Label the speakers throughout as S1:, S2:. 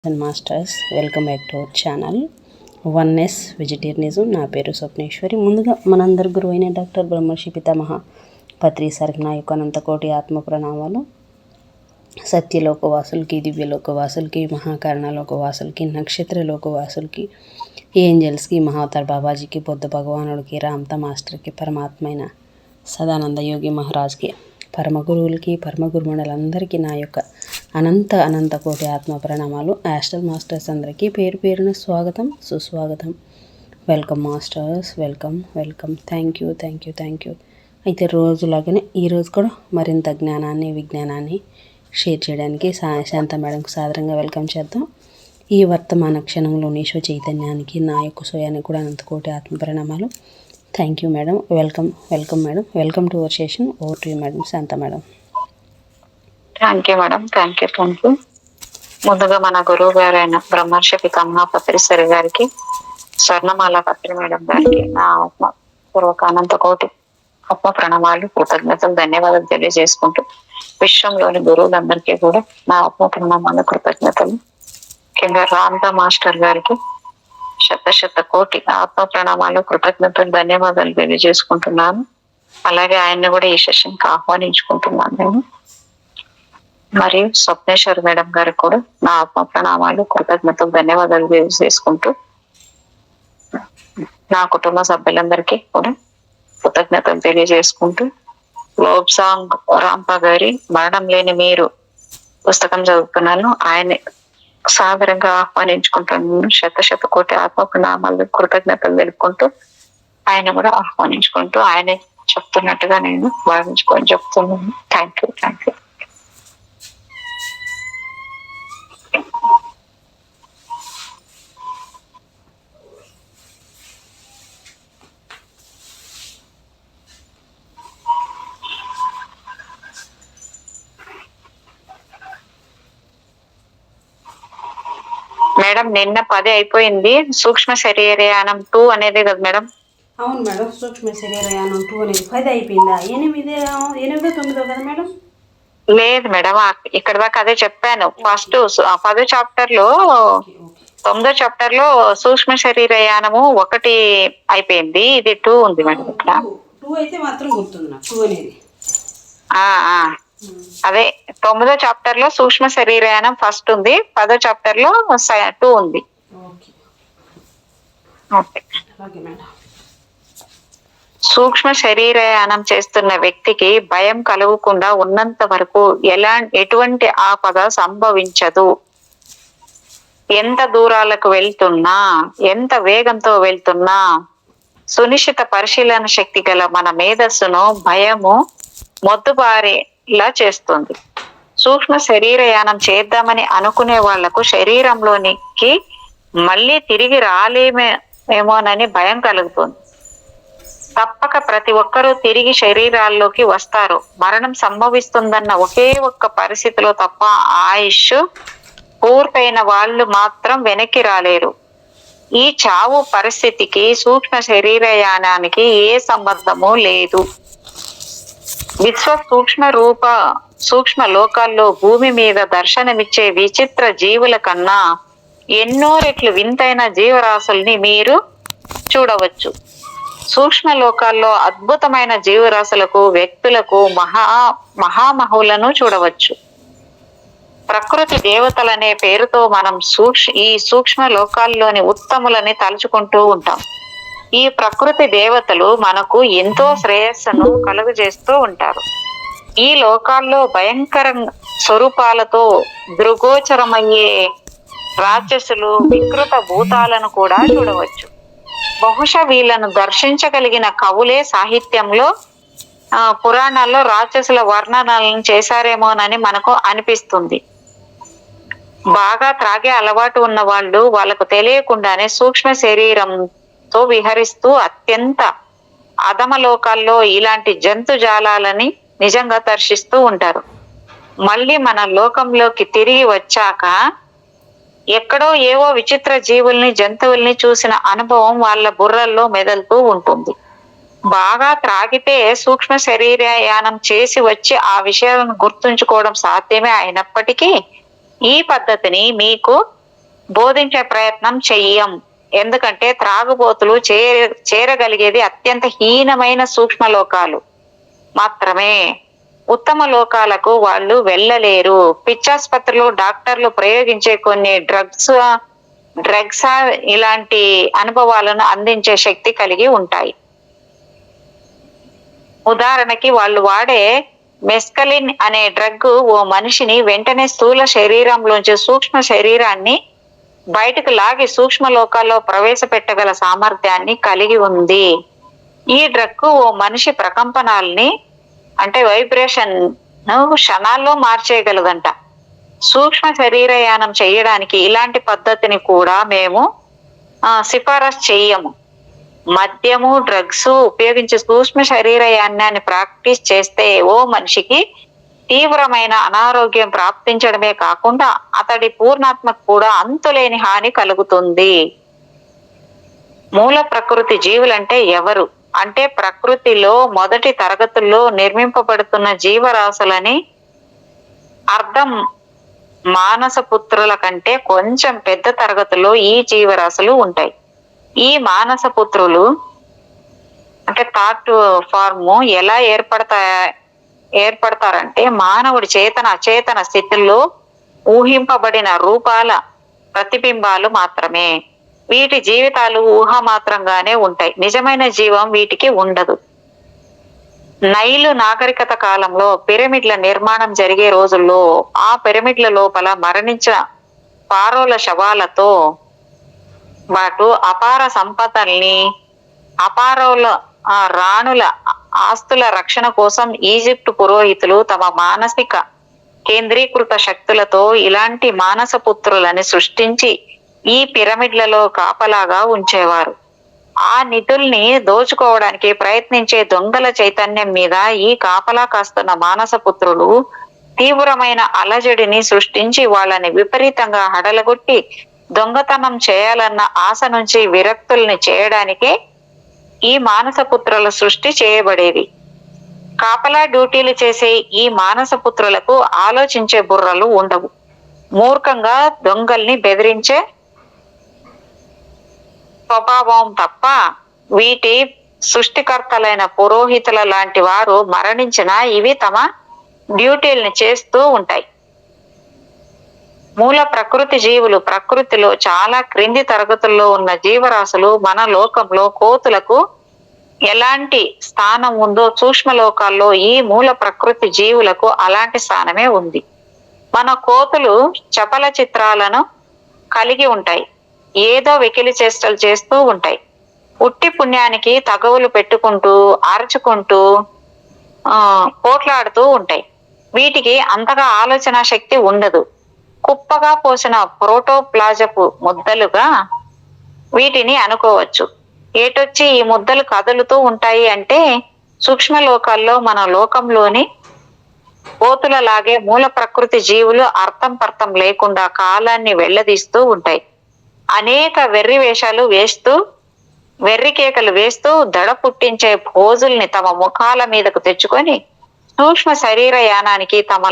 S1: And masters, welcome back to our channel oneness vegetarianism. నా పేరు స్వప్నేశ్వరి. ముందుగా మనందరి గురువు అయిన డాక్టర్ బ్రహ్మర్షి పితామహ పత్రి సార్కి నా యొక్క అనంతకోటి ఆత్మ ప్రణామాలు. సత్యలోకవాసులకి, దివ్యలోకవాసులకి, మహాకారణలోకవాసులకి, నక్షత్రలోకవాసులకి, ఏంజల్స్కి, మహావతార్ బాబాజీకి, బుద్ధ భగవానుడికి, రామ్తా మాస్టర్కి, పరమాత్మైన సదానంద యోగి మహారాజ్కి, పరమ గురువులకి, పరమ గురుమండలందరికీ నా యొక్క అనంత కోటి ఆత్మ ప్రణామాలు. యాస్ట్రల్ మాస్టర్స్ అందరికీ పేరు పేరున స్వాగతం, సుస్వాగతం. Welcome masters, welcome. Thank you. అయితే రోజులాగానే ఈరోజు కూడా మరింత జ్ఞానాన్ని, విజ్ఞానాన్ని షేర్ చేయడానికి శాంత మేడంకు సాదరంగా వెల్కమ్ చేద్దాం. ఈ వర్తమాన క్షణంలోని ఈశ్వ చైతన్యానికి, నా యొక్క సోయానికి కూడా అనంతకోటి ఆత్మ ప్రణామాలు. Thank you madam. Welcome madam. Welcome to our session. Over to you madam, Shanta madam.
S2: Thank you madam. Thank you. ముందుగా మన గురువు గారైన బ్రహ్మర్షి పితామహ పత్రిసరి గారికి, స్వర్ణమాల పత్రి మేడం గారికి నా ఆత్మ పూర్వక అనంత కోటి ఆత్మ ప్రణామాలు, కృతజ్ఞతలు, ధన్యవాదాలు తెలియజేసుకుంటూ, విశ్వంలోని గురువులందరికీ కూడా నా ఆత్మ ప్రణామాలు, కృతజ్ఞతలు. ముఖ్యంగా రామ్దా మాస్టర్ గారికి శత కోటి ఆత్మ ప్రణామాలు, కృతజ్ఞతలు, ధన్యవాదాలు తెలియజేసుకుంటున్నాను. అలాగే ఆయన్ని కూడా ఈ సెషన్కి ఆహ్వానించుకుంటున్నాను నేను. మరియు స్వప్నేశ్వర్ మేడం గారికి కూడా నా ఆత్మ ప్రణామాలు, కృతజ్ఞతలు, ధన్యవాదాలు తెలియజేసుకుంటూ, నా కుటుంబ సభ్యులందరికీ కూడా కృతజ్ఞతలు తెలియజేసుకుంటూ, లోబ్ సాంగ్ రాంప గారి మరణం లేని మీరు పుస్తకం చదువుతున్నాను. ఆయన సాదరంగా ఆహ్వానించుకుంటున్నాను. శత కోటి ఆత్మ ప్రణామాలు, కృతజ్ఞతలు తెలుపుకుంటూ, ఆయన కూడా ఆహ్వానించుకుంటూ, ఆయన చెప్తున్నట్టుగా నేను భావించుకొని చెప్తున్నాను. Thank you. మేడం నిన్న 10 అయిపోయింది. సూక్ష్మ శరీరయానం 2 అనేది కదా మేడం?
S1: అవును మేడం, సూక్ష్మ శరీరయానం 2 అనేది 10 అయిపోయిందా? 8, 9 కదా మేడం?
S2: లేదు మేడం, ఇక్కడ దాకా అదే చెప్పాను. ఫస్ట్ 10వ చాప్టర్ లో, 9వ చాప్టర్ లో సూక్ష్మ శరీరయానము 1 అయిపోయింది. ఇది 2 ఉంది మేడం. ఇక్కడ
S1: 2 అయితే మాత్రం గుర్తుంది నాకు, 2 అనేది.
S2: అదే 9వ చాప్టర్ లో సూక్ష్మ శరీరయానం ఫస్ట్ ఉంది, 10వ చాప్టర్ లో 2 ఉంది. సూక్ష్మ శరీరయానం చేస్తున్న వ్యక్తికి భయం కలగకుండా ఉన్నంత వరకు ఎటువంటి ఆపద సంభవించదు. ఎంత దూరాలకు వెళ్తున్నా, ఎంత వేగంతో వెళ్తున్నా, సునిశ్చిత పరిశీలన శక్తి గల మన మేధస్సును భయము మొద్దుబారేలా చేస్తుంది. సూక్ష్మ శరీరయానం చేద్దామని అనుకునే వాళ్లకు శరీరంలోనికి మళ్ళీ తిరిగి రాలేమేమోనని భయం కలుగుతుంది. తప్పక ప్రతి ఒక్కరూ తిరిగి శరీరాల్లోకి వస్తారు. మరణం సంభవిస్తుందన్న ఒకే ఒక్క పరిస్థితిలో తప్ప ఆయుష్ పూర్తయిన వాళ్ళు మాత్రం వెనక్కి రాలేరు. ఈ చావు పరిస్థితికి సూక్ష్మ శరీరయానానికి ఏ సంబంధము లేదు. సూక్ష్మ లోకాల్లో భూమి మీద దర్శనమిచ్చే విచిత్ర జీవుల కన్నా ఎన్నో రెట్లు వింతైన జీవరాశుల్ని మీరు చూడవచ్చు. సూక్ష్మ లోకాల్లో అద్భుతమైన జీవరాశులకు, వ్యక్తులకు, మహామహులను చూడవచ్చు. ప్రకృతి దేవతలనే పేరుతో మనం ఈ సూక్ష్మ లోకాల్లోని ఉత్తములని తలుచుకుంటూ ఉంటాం. ఈ ప్రకృతి దేవతలు మనకు ఎంతో శ్రేయస్సును కలుగజేస్తూ ఉంటారు. ఈ లోకాల్లో భయంకర స్వరూపాలతో దృగోచరమయ్యే రాక్షసులు, వికృత భూతాలను కూడా చూడవచ్చు. బహుశా వీళ్ళను దర్శించగలిగిన కవులే సాహిత్యంలో, పురాణాల్లో రాక్షసుల వర్ణనలను చేశారేమోనని మనకు అనిపిస్తుంది. బాగా త్రాగే అలవాటు ఉన్న వాళ్ళు వాళ్ళకు తెలియకుండానే సూక్ష్మ శరీరంతో విహరిస్తూ అత్యంత అధమలోకాల్లో ఇలాంటి జంతుజాలాలని నిజంగా దర్శిస్తూ ఉంటారు. మళ్ళీ మన లోకంలోకి తిరిగి వచ్చాక ఎక్కడో ఏవో విచిత్ర జీవుల్ని, జంతువుల్ని చూసిన అనుభవం వాళ్ళ బుర్రల్లో మెదలుతూ ఉంటుంది. బాగా త్రాగితే సూక్ష్మ శరీరయానం చేసి వచ్చి ఆ విషయాలను గుర్తుంచుకోవడం సాధ్యమే అయినప్పటికీ ఈ పద్ధతిని మీకు బోధించే ప్రయత్నం చెయ్యం. ఎందుకంటే త్రాగుబోతులు చేరగలిగేది అత్యంత హీనమైన సూక్ష్మ లోకాలు మాత్రమే. ఉత్తమ లోకాలకు వాళ్ళు వెళ్ళలేరు. పిచ్చాసుపత్రులు, డాక్టర్లు ప్రయోగించే కొన్ని డ్రగ్స్ ఇలాంటి అనుభవాలను అందించే శక్తి కలిగి ఉంటాయి. ఉదాహరణకి వాళ్ళు వాడే మెస్కలిన్ అనే డ్రగ్ ఓ మనిషిని వెంటనే స్థూల శరీరంలోంచి సూక్ష్మ శరీరాన్ని బయటకు లాగి సూక్ష్మ లోకాల్లో ప్రవేశపెట్టగల సామర్థ్యాన్ని కలిగి ఉంది. ఈ డ్రగ్ ఓ మనిషి ప్రకంపనాల్ని అంటే వైబ్రేషన్ క్షణాల్లో మార్చేయగలదంట. సూక్ష్మ శరీరయానం చేయడానికి ఇలాంటి పద్ధతిని కూడా మేము సిఫారసు చెయ్యము. మద్యము, డ్రగ్స్ ఉపయోగించి సూక్ష్మ శరీరయానాన్ని ప్రాక్టీస్ చేస్తే ఓ మనిషికి తీవ్రమైన అనారోగ్యం ప్రాప్తించడమే కాకుండా అతడి పూర్ణాత్మకు కూడా అంతులేని హాని కలుగుతుంది. మూల ప్రకృతి జీవులంటే ఎవరు అంటే ప్రకృతిలో మొదటి తరగతుల్లో నిర్మింపబడుతున్న జీవరాశులని అర్థం. మానస పుత్రుల కంటే కొంచెం పెద్ద తరగతుల్లో ఈ జీవరాశులు ఉంటాయి. ఈ మానస పుత్రులు అంటే థాట్ ఫార్మ్ ఎలా ఏర్పడతారంటే మానవుడి చేతన అచేతన స్థితిలో ఊహింపబడిన రూపాల ప్రతిబింబాలు మాత్రమే. వీటి జీవితాలు ఊహ మాత్రంగానే ఉంటాయి. నిజమైన జీవం వీటికి ఉండదు. నైలు నాగరికత కాలంలో పిరమిడ్ల నిర్మాణం జరిగే రోజుల్లో ఆ పిరమిడ్ల లోపల మరణించిన ఫారోల శవాలతో పాటు అపార సంపదల్ని, అపారోల రాణుల ఆస్తుల రక్షణ కోసం ఈజిప్ట్ పురోహితులు తమ మానసిక కేంద్రీకృత శక్తులతో ఇలాంటి మానస పుత్రులని సృష్టించి ఈ పిరమిడ్లలో కాపలాగా ఉంచేవారు. ఆ నిధుల్ని దోచుకోవడానికి ప్రయత్నించే దొంగల చైతన్యం మీద ఈ కాపలా కాస్తున్న మానస పుత్రులు తీవ్రమైన అలజడిని సృష్టించి వాళ్ళని విపరీతంగా హడలగొట్టి దొంగతనం చేయాలన్న ఆశ నుంచి విరక్తుల్ని చేయడానికే ఈ మానస పుత్రుల సృష్టి చేయబడేది. కాపలా డ్యూటీలు చేసే ఈ మానస పుత్రులకు ఆలోచించే బుర్రలు ఉండవు. మూర్ఖంగా దొంగల్ని బెదిరించే స్వభావం తప్ప వీటి సృష్టికర్తలైన పురోహితుల లాంటి వారు మరణించినా ఇవి తమ డ్యూటీల్ని చేస్తూ ఉంటాయి. మూల ప్రకృతి జీవులు ప్రకృతిలో చాలా క్రింది తరగతుల్లో ఉన్న జీవరాశులు. మన లోకంలో కోతులకు ఎలాంటి స్థానం ఉందో సూక్ష్మ లోకాల్లో ఈ మూల ప్రకృతి జీవులకు అలాంటి స్థానమే ఉంది. మన కోతులు చపల చిత్రాలను కలిగి ఉంటాయి. ఏదో వెకిలి చేష్టలు చేస్తూ ఉంటాయి. ఉట్టి పుణ్యానికి తగవులు పెట్టుకుంటూ అరచుకుంటూ పోట్లాడుతూ ఉంటాయి. వీటికి అంతగా ఆలోచన శక్తి ఉండదు. కుప్పగా పోసిన ప్రోటోప్లాజపు ముద్దలుగా వీటిని అనుకోవచ్చు. ఏటొచ్చి ఈ ముద్దలు కదులుతూ ఉంటాయి అంటే సూక్ష్మ లోకాల్లో మన లోకంలోని కోతులలాగే మూల ప్రకృతి జీవులు అర్థం పర్థం లేకుండా కాలాన్ని వెళ్లదీస్తూ ఉంటాయి. అనేక వెర్రి వేషాలు వేస్తూ వెర్రి కేకలు వేస్తూ దడ పుట్టించే పోజుల్ని తమ ముఖాల మీదకు తెచ్చుకొని సూక్ష్మ శరీర యానానికి తమ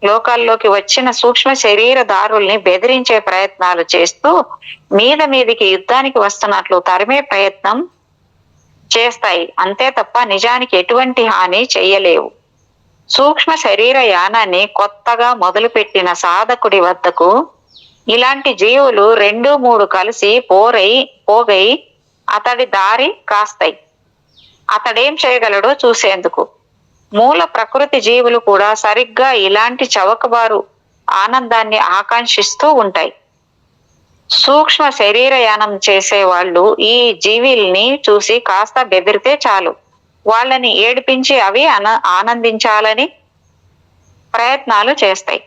S2: లోకాల్లోకి వచ్చిన సూక్ష్మ శరీరదారుల్ని బెదిరించే ప్రయత్నాలు చేస్తూ మీదికి యుద్ధానికి వస్తున్నట్లు తరిమే ప్రయత్నం చేస్తాయి. అంతే తప్ప నిజానికి ఎటువంటి హాని చెయ్యలేవు. సూక్ష్మ శరీర యానాన్ని కొత్తగా మొదలుపెట్టిన సాధకుడి వద్దకు ఇలాంటి జీవులు 2-3 కలిసి పోగై అతడి దారి కాస్తాయి. అతడేం చేయగలడో చూసేందుకు. మూల ప్రకృతి జీవులు కూడా సరిగ్గా ఇలాంటి చవకబారు ఆనందాన్ని ఆకాంక్షిస్తూ ఉంటాయి. సూక్ష్మ శరీరయానం చేసే వాళ్ళు ఈ జీవుల్ని చూసి కాస్త బెదిరితే చాలు వాళ్ళని ఏడిపించి అవి ఆనందించాలని ప్రయత్నాలు చేస్తాయి.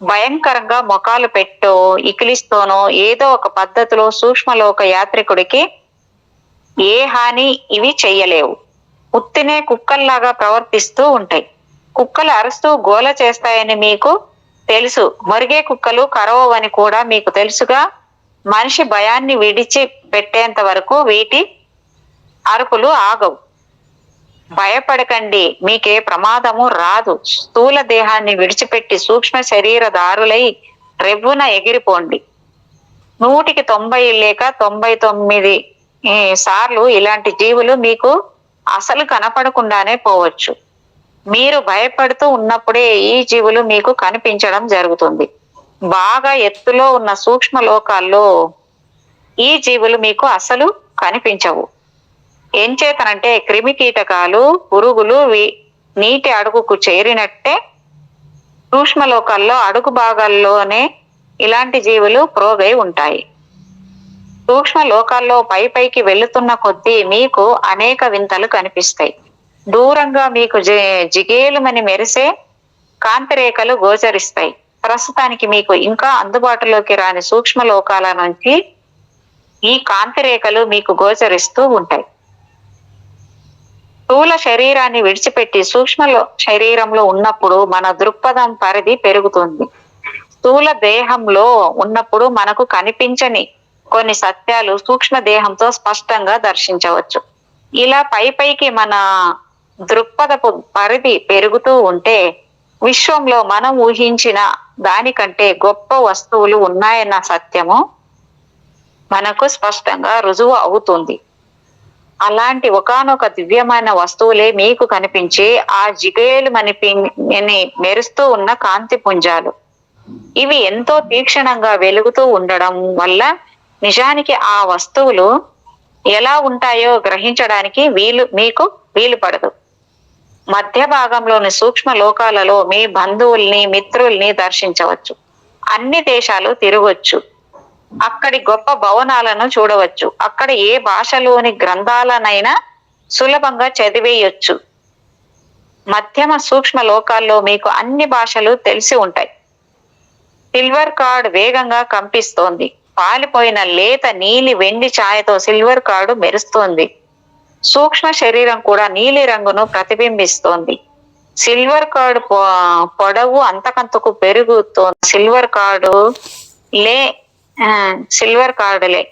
S2: భయంకరంగా మొఖాలు పెట్టో ఇకిలిస్తోనో ఏదో ఒక పద్ధతిలో సూక్ష్మలోక యాత్రికుడికి ఏ హాని ఇవి చెయ్యలేవు. ఉత్తినే కుక్కల్లాగా ప్రవర్తిస్తూ ఉంటాయి. కుక్కలు అరుస్తూ గోల చేస్తాయని మీకు తెలుసు. మరిగే కుక్కలు కరవని కూడా మీకు తెలుసుగా. మనిషి భయాన్ని విడిచి పెట్టేంత వరకు వీటి అరుపులు ఆగవు. భయపడకండి, మీకే ప్రమాదము రాదు. స్థూల దేహాన్ని విడిచిపెట్టి సూక్ష్మ శరీరదారులై రెవ్వున ఎగిరిపోండి. 100కి 90 లేక 99 సార్లు ఇలాంటి జీవులు మీకు అసలు కనపడకుండానే పోవచ్చు. మీరు భయపడుతూ ఉన్నప్పుడే ఈ జీవులు మీకు కనిపించడం జరుగుతుంది. బాగా ఎత్తులో ఉన్న సూక్ష్మ లోకాల్లో ఈ జీవులు మీకు అసలు కనిపించవు. ఎంచేతనంటే క్రిమి కీటకాలు, పురుగులు నీటి అడుగుకు చేరినట్టే సూక్ష్మ లోకాల్లో అడుగు భాగాల్లోనే ఇలాంటి జీవులు ప్రోగై ఉంటాయి. సూక్ష్మ లోకాల్లో పైకి వెళుతున్న కొద్దీ మీకు అనేక వింతలు కనిపిస్తాయి. దూరంగా మీకు జిగేలుమని మెరిసే కాంతిరేఖలు గోచరిస్తాయి. ప్రస్తుతానికి మీకు ఇంకా అందుబాటులోకి రాని సూక్ష్మ లోకాల నుంచి ఈ కాంతిరేఖలు మీకు గోచరిస్తూ ఉంటాయి. స్థూల శరీరాన్ని విడిచిపెట్టి సూక్ష్మ శరీరంలో ఉన్నప్పుడు మన దృక్పథం పరిధి పెరుగుతుంది. స్థూల దేహంలో ఉన్నప్పుడు మనకు కనిపించని కొన్ని సత్యాలు సూక్ష్మ దేహంతో స్పష్టంగా దర్శించవచ్చు. ఇలా పైకి మన దృక్పథపు పరిధి పెరుగుతూ ఉంటే విశ్వంలో మనం ఊహించిన దానికంటే గొప్ప వస్తువులు ఉన్నాయన్న సత్యము మనకు స్పష్టంగా రుజువు అవుతుంది. అలాంటి ఒకానొక దివ్యమైన వస్తువులే మీకు కనిపించి ఆ జిగేలు మెరుస్తూ ఉన్న కాంతి పుంజాలు. ఇవి ఎంతో తీక్షణంగా వెలుగుతూ ఉండడం వల్ల నిజానికి ఆ వస్తువులు ఎలా ఉంటాయో గ్రహించడానికి మీకు వీలు పడదు. మధ్య భాగంలోని సూక్ష్మ లోకాలలో మీ బంధువుల్ని, మిత్రుల్ని దర్శించవచ్చు. అన్ని దేశాలు తిరగొచ్చు. అక్కడి గొప్ప భవనాలను చూడవచ్చు. అక్కడ ఏ భాషలోని గ్రంథాలనైనా సులభంగా చదివేయొచ్చు. మధ్యమ సూక్ష్మ లోకాల్లో మీకు అన్ని భాషలు తెలిసి ఉంటాయి. సిల్వర్ కార్డ్ వేగంగా కంపిస్తోంది. పాలిపోయిన లేత నీలి వెండి ఛాయతో సిల్వర్ కార్డు మెరుస్తోంది. సూక్ష్మ శరీరం కూడా నీలి రంగును ప్రతిబింబిస్తోంది. సిల్వర్ కార్డు పొడవు అంతకంతకు పెరుగుతోంది. సిల్వర్ కార్డులే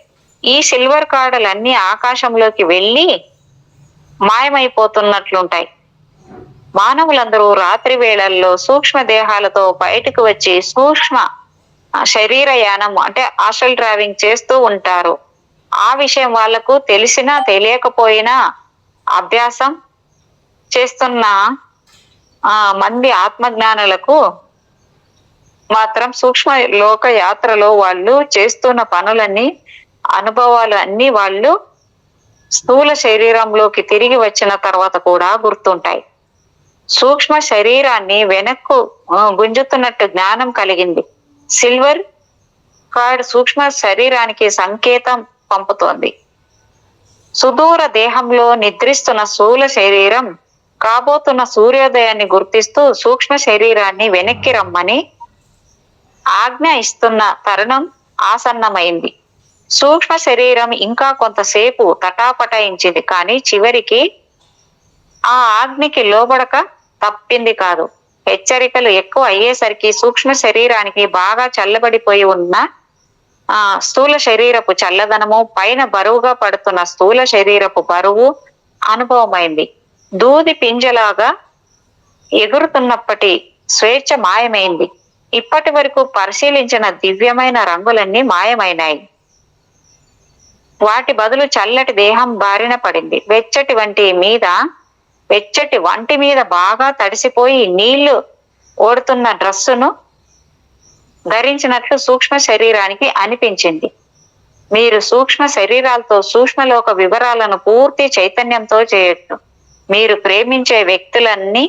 S2: ఈ సిల్వర్ కార్డులన్నీ ఆకాశంలోకి వెళ్ళి మాయమైపోతున్నట్లుంటాయి. మానవులందరూ రాత్రి వేళల్లో సూక్ష్మ దేహాలతో బయటకు వచ్చి సూక్ష్మ శరీరయానం అంటే ఆస్ట్రల్ ట్రావెలింగ్ చేస్తూ ఉంటారు. ఆ విషయం వాళ్లకు తెలిసినా తెలియకపోయినా అభ్యాసం చేస్తున్న మంది ఆత్మజ్ఞానులకు మాత్రం సూక్ష్మ లోక యాత్రలో వాళ్ళు చేస్తున్న పనులన్నీ, అనుభవాలు అన్ని వాళ్ళు స్థూల శరీరంలోకి తిరిగి వచ్చిన తర్వాత కూడా గుర్తుంటాయి. సూక్ష్మ శరీరాన్ని వెనక్కు గుంజుతున్నట్టు జ్ఞానం కలిగింది. సిల్వర్ కార్డ్ సూక్ష్మ శరీరానికి సంకేతం పంపుతోంది. సుదూర దేహంలో నిద్రిస్తున్న స్థూల శరీరం కాబోతున్న సూర్యోదయాన్ని గుర్తిస్తూ సూక్ష్మ శరీరాన్ని వెనక్కి రమ్మని ఆజ్ఞ ఇస్తున్న తరుణం ఆసన్నమైంది. సూక్ష్మ శరీరం ఇంకా కొంతసేపు తటాపటాయించింది, కానీ చివరికి ఆ ఆజ్ఞకి లోబడక తప్పింది కాదు. హెచ్చరికలు ఎక్కువ అయ్యేసరికి సూక్ష్మ శరీరానికి బాగా చల్లబడిపోయి ఉన్న స్థూల శరీరపు చల్లదనము, పైన బరువుగా పడుతున్న స్థూల శరీరపు బరువు అనుభవమైంది. దూది పింజలాగా ఎగురుతున్నప్పటి స్వేచ్ఛ మాయమైంది. ఇప్పటి వరకు పరిశీలించిన దివ్యమైన రంగులన్నీ మాయమైనాయి. వాటి బదులు చల్లటి దేహం బారిన పడింది. వెచ్చటి వంటి మీద బాగా తడిసిపోయి నీళ్లు ఓడుతున్న డ్రస్సును ధరించినట్లు సూక్ష్మ శరీరానికి అనిపించింది. మీరు సూక్ష్మ శరీరాలతో సూక్ష్మలోక వివరాలను పూర్తి చైతన్యంతో చేయొచ్చు. మీరు ప్రేమించే వ్యక్తులన్నీ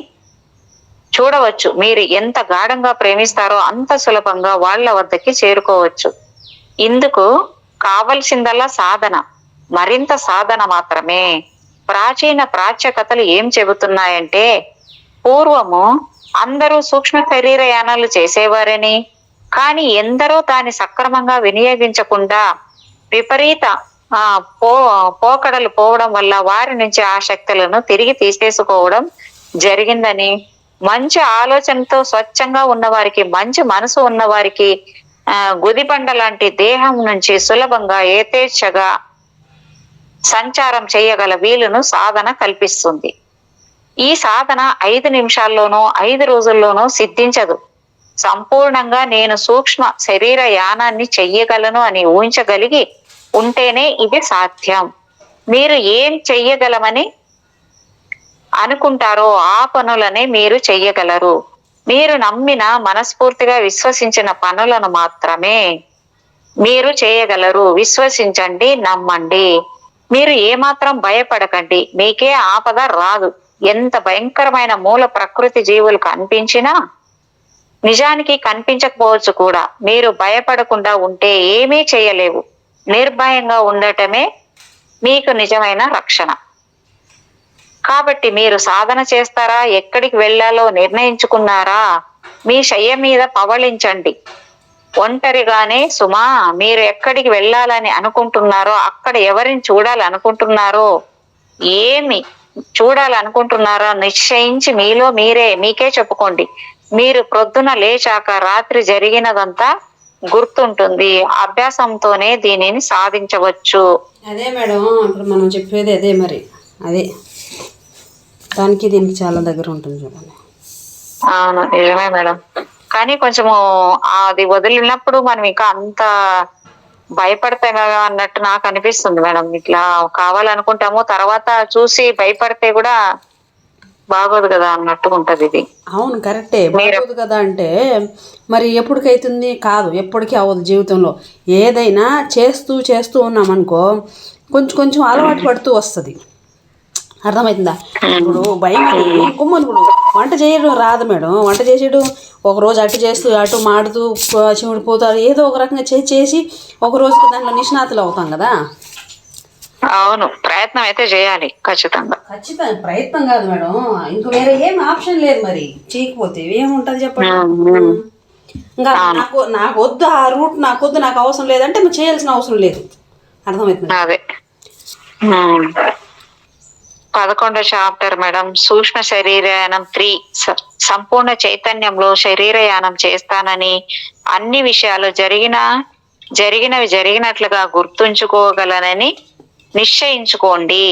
S2: చూడవచ్చు. మీరు ఎంత గాఢంగా ప్రేమిస్తారో అంత సులభంగా వాళ్ళ వద్దకి చేరుకోవచ్చు. ఇందుకు కావలసిందల్లా సాధన, మరింత సాధన మాత్రమే. ప్రాచీన ప్రాచ్య కథలు ఏం చెబుతున్నాయంటే, పూర్వము అందరూ సూక్ష్మ శరీరయానాలు చేసేవారని, కానీ ఎందరో దాన్ని సక్రమంగా వినియోగించకుండా విపరీత పోకడలు పోవడం వల్ల వారి నుంచి ఆ శక్తులను తిరిగి తీసేసుకోవడం జరిగిందని, మంచి ఆలోచనతో స్వచ్ఛంగా ఉన్నవారికి, మంచి మనసు ఉన్నవారికి గుదిబండ లాంటి దేహం నుంచి సులభంగా యథేచ్ఛగా సంచారం చేయగల వీలును సాధన కల్పిస్తుంది. ఈ సాధన 5 నిమిషాల్లోనో 5 రోజుల్లోనో సిద్ధించదు. సంపూర్ణంగా నేను సూక్ష్మ శరీర యానాన్ని చెయ్యగలను అని ఊహించగలిగి ఉంటేనే ఇది సాధ్యం. మీరు ఏం చెయ్యగలమని అనుకుంటారో ఆ పనులనే మీరు చెయ్యగలరు. మీరు నమ్మిన, మనస్ఫూర్తిగా విశ్వసించిన పనులను మాత్రమే మీరు చేయగలరు. విశ్వసించండి, నమ్మండి. మీరు ఏమాత్రం భయపడకండి. మీకే ఆపద రాదు. ఎంత భయంకరమైన మూల ప్రకృతి జీవులు కనిపించినా నిజానికి కనిపించకపోవచ్చు కూడా. మీరు భయపడకుండా ఉంటే ఏమీ చేయలేవు. నిర్భయంగా ఉండటమే మీకు నిజమైన రక్షణ. కాబట్టి మీరు సాధన చేస్తారా? ఎక్కడికి వెళ్ళాలో నిర్ణయించుకున్నారా? మీ శయ్య మీద పవళించండి. ఒంటరిగానే సుమా. మీరు ఎక్కడికి వెళ్ళాలని అనుకుంటున్నారో, అక్కడ ఎవరిని చూడాలనుకుంటున్నారో, ఏమి చూడాలనుకుంటున్నారో నిశ్చయించి మీకే చెప్పుకోండి. మీరు ప్రొద్దున లేచాక రాత్రి జరిగినదంతా గుర్తుంటుంది. అభ్యాసంతోనే దీనిని సాధించవచ్చు.
S1: అదే మేడం, ఇప్పుడు మనం చెప్పేది అదే. మరి అదే దానికి దీనికి చాలా దగ్గర ఉంటుంది చూడండి.
S2: అవును, నిజమే మేడం. కానీ కొంచెము అది వదిలినప్పుడు మనం ఇంకా అంత భయపడతాం అన్నట్టు నాకు అనిపిస్తుంది మేడం. ఇట్లా కావాలనుకుంటాము, తర్వాత చూసి భయపడితే కూడా బాగోదు కదా అన్నట్టు ఉంటది ఇది.
S1: అవును, కరెక్టే. బాగోదు కదా అంటే మరి ఎప్పటికైతుంది? కాదు, ఎప్పటికీ అవ్వదు జీవితంలో. ఏదైనా చేస్తూ ఉన్నామనుకో కొంచెం అలవాటు పడుతూ వస్తుంది. అర్థమవుతుందా? ఇప్పుడు భయం కుమ్మని ఇప్పుడు వంట చేయడం రాదు మేడం. వంట చేసేడు ఒకరోజు అటు మాడుతూ చిముడు పోతాడు, ఏదో ఒక రకంగా చేసి ఒక రోజుకి దాంట్లో నిష్ణాతులు అవుతాం కదా.
S2: అవును, ప్రయత్నం అయితే చేయాలి ఖచ్చితంగా.
S1: ప్రయత్నం కాదు మేడం, ఇంక వేరే ఏం ఆప్షన్ లేదు. మరి చేయకపోతే ఏముంటది చెప్పండి. ఇంకా నాకు వద్దు ఆ రూట్, నాకు అవసరం లేదంటే మనం చేయాల్సిన అవసరం లేదు. అర్థమవుతుంది?
S2: అదే 11వ చాప్టర్ మేడం. సూక్ష్మ శరీరయానం 3. సంపూర్ణ చైతన్యంలో శరీరయానం చేస్తానని అన్ని విషయాలు జరిగినవి జరిగినట్లుగా గుర్తుంచుకోగలనని నిశ్చయించుకోండి.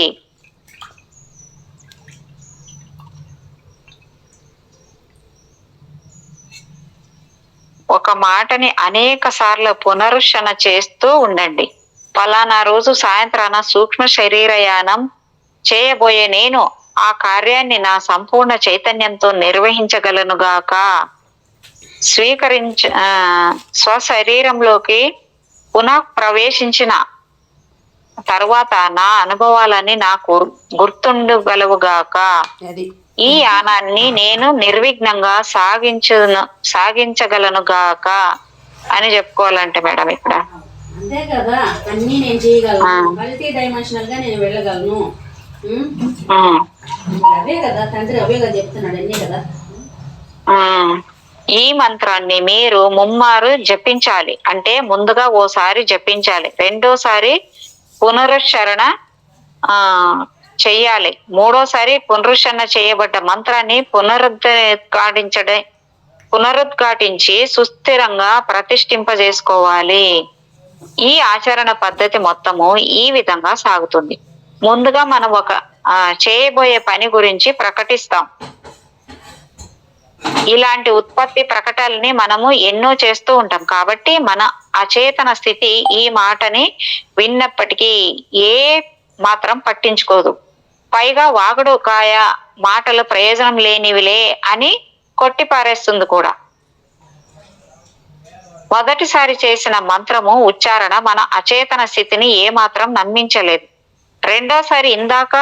S2: ఒక మాటని అనేక సార్లు పునరుచ్చరణ చేస్తూ ఉండండి. ఫలానా రోజు సాయంత్రాన సూక్ష్మ శరీరయానం చేయబోయే నేను ఆ కార్యాన్ని నా సంపూర్ణ చైతన్యంతో నిర్వహించగలనుగాక. స్వశరీరంలోకి పునః ప్రవేశించిన తరువాత నా అనుభవాలన్నీ నాకు గుర్తుండగలవుగాక. ఈ యానాన్ని నేను నిర్విఘ్నంగా సాగించగలనుగాక అని చెప్పుకోవాలంటే మేడం ఇక్కడ
S1: అంతే కదా. అన్నీ నేను చేయగలను, మల్టీ డైమెన్షనల్ గా నేను వెళ్ళగలను. అవే కదా తండ్రి, అవే కదా చెప్తున్నాడు, అన్నీ కదా.
S2: ఈ మంత్రాన్ని మీరు ముమ్మారు జపించాలి. అంటే ముందుగా ఓసారి జపించాలి, రెండోసారి పునరుచ్చరణ చెయ్యాలి, మూడోసారి పునరుచ్చరణ చేయబడ్డ మంత్రాన్ని పునరుద్ఘాటించి సుస్థిరంగా ప్రతిష్ఠింపజేసుకోవాలి. ఈ ఆచరణ పద్ధతి మొత్తము ఈ విధంగా సాగుతుంది. ముందుగా మనం ఒక చేయబోయే పని గురించి ప్రకటిస్తాం. ఇలాంటి ఉత్పత్తి ప్రకటనల్ని మనము ఎన్నో చేస్తూ ఉంటాం. కాబట్టి మన అచేతన స్థితి ఈ మాటని విన్నప్పటికీ ఏ మాత్రం పట్టించుకోదు. పైగా వాగుడు కాయ మాటలు ప్రయోజనం లేనివిలే అని కొట్టిపారేస్తుంది కూడా. మొదటిసారి చేసిన మంత్రము ఉచ్చారణ మన అచేతన స్థితిని ఏమాత్రం నమ్మించలేదు. రెండోసారి ఇందాక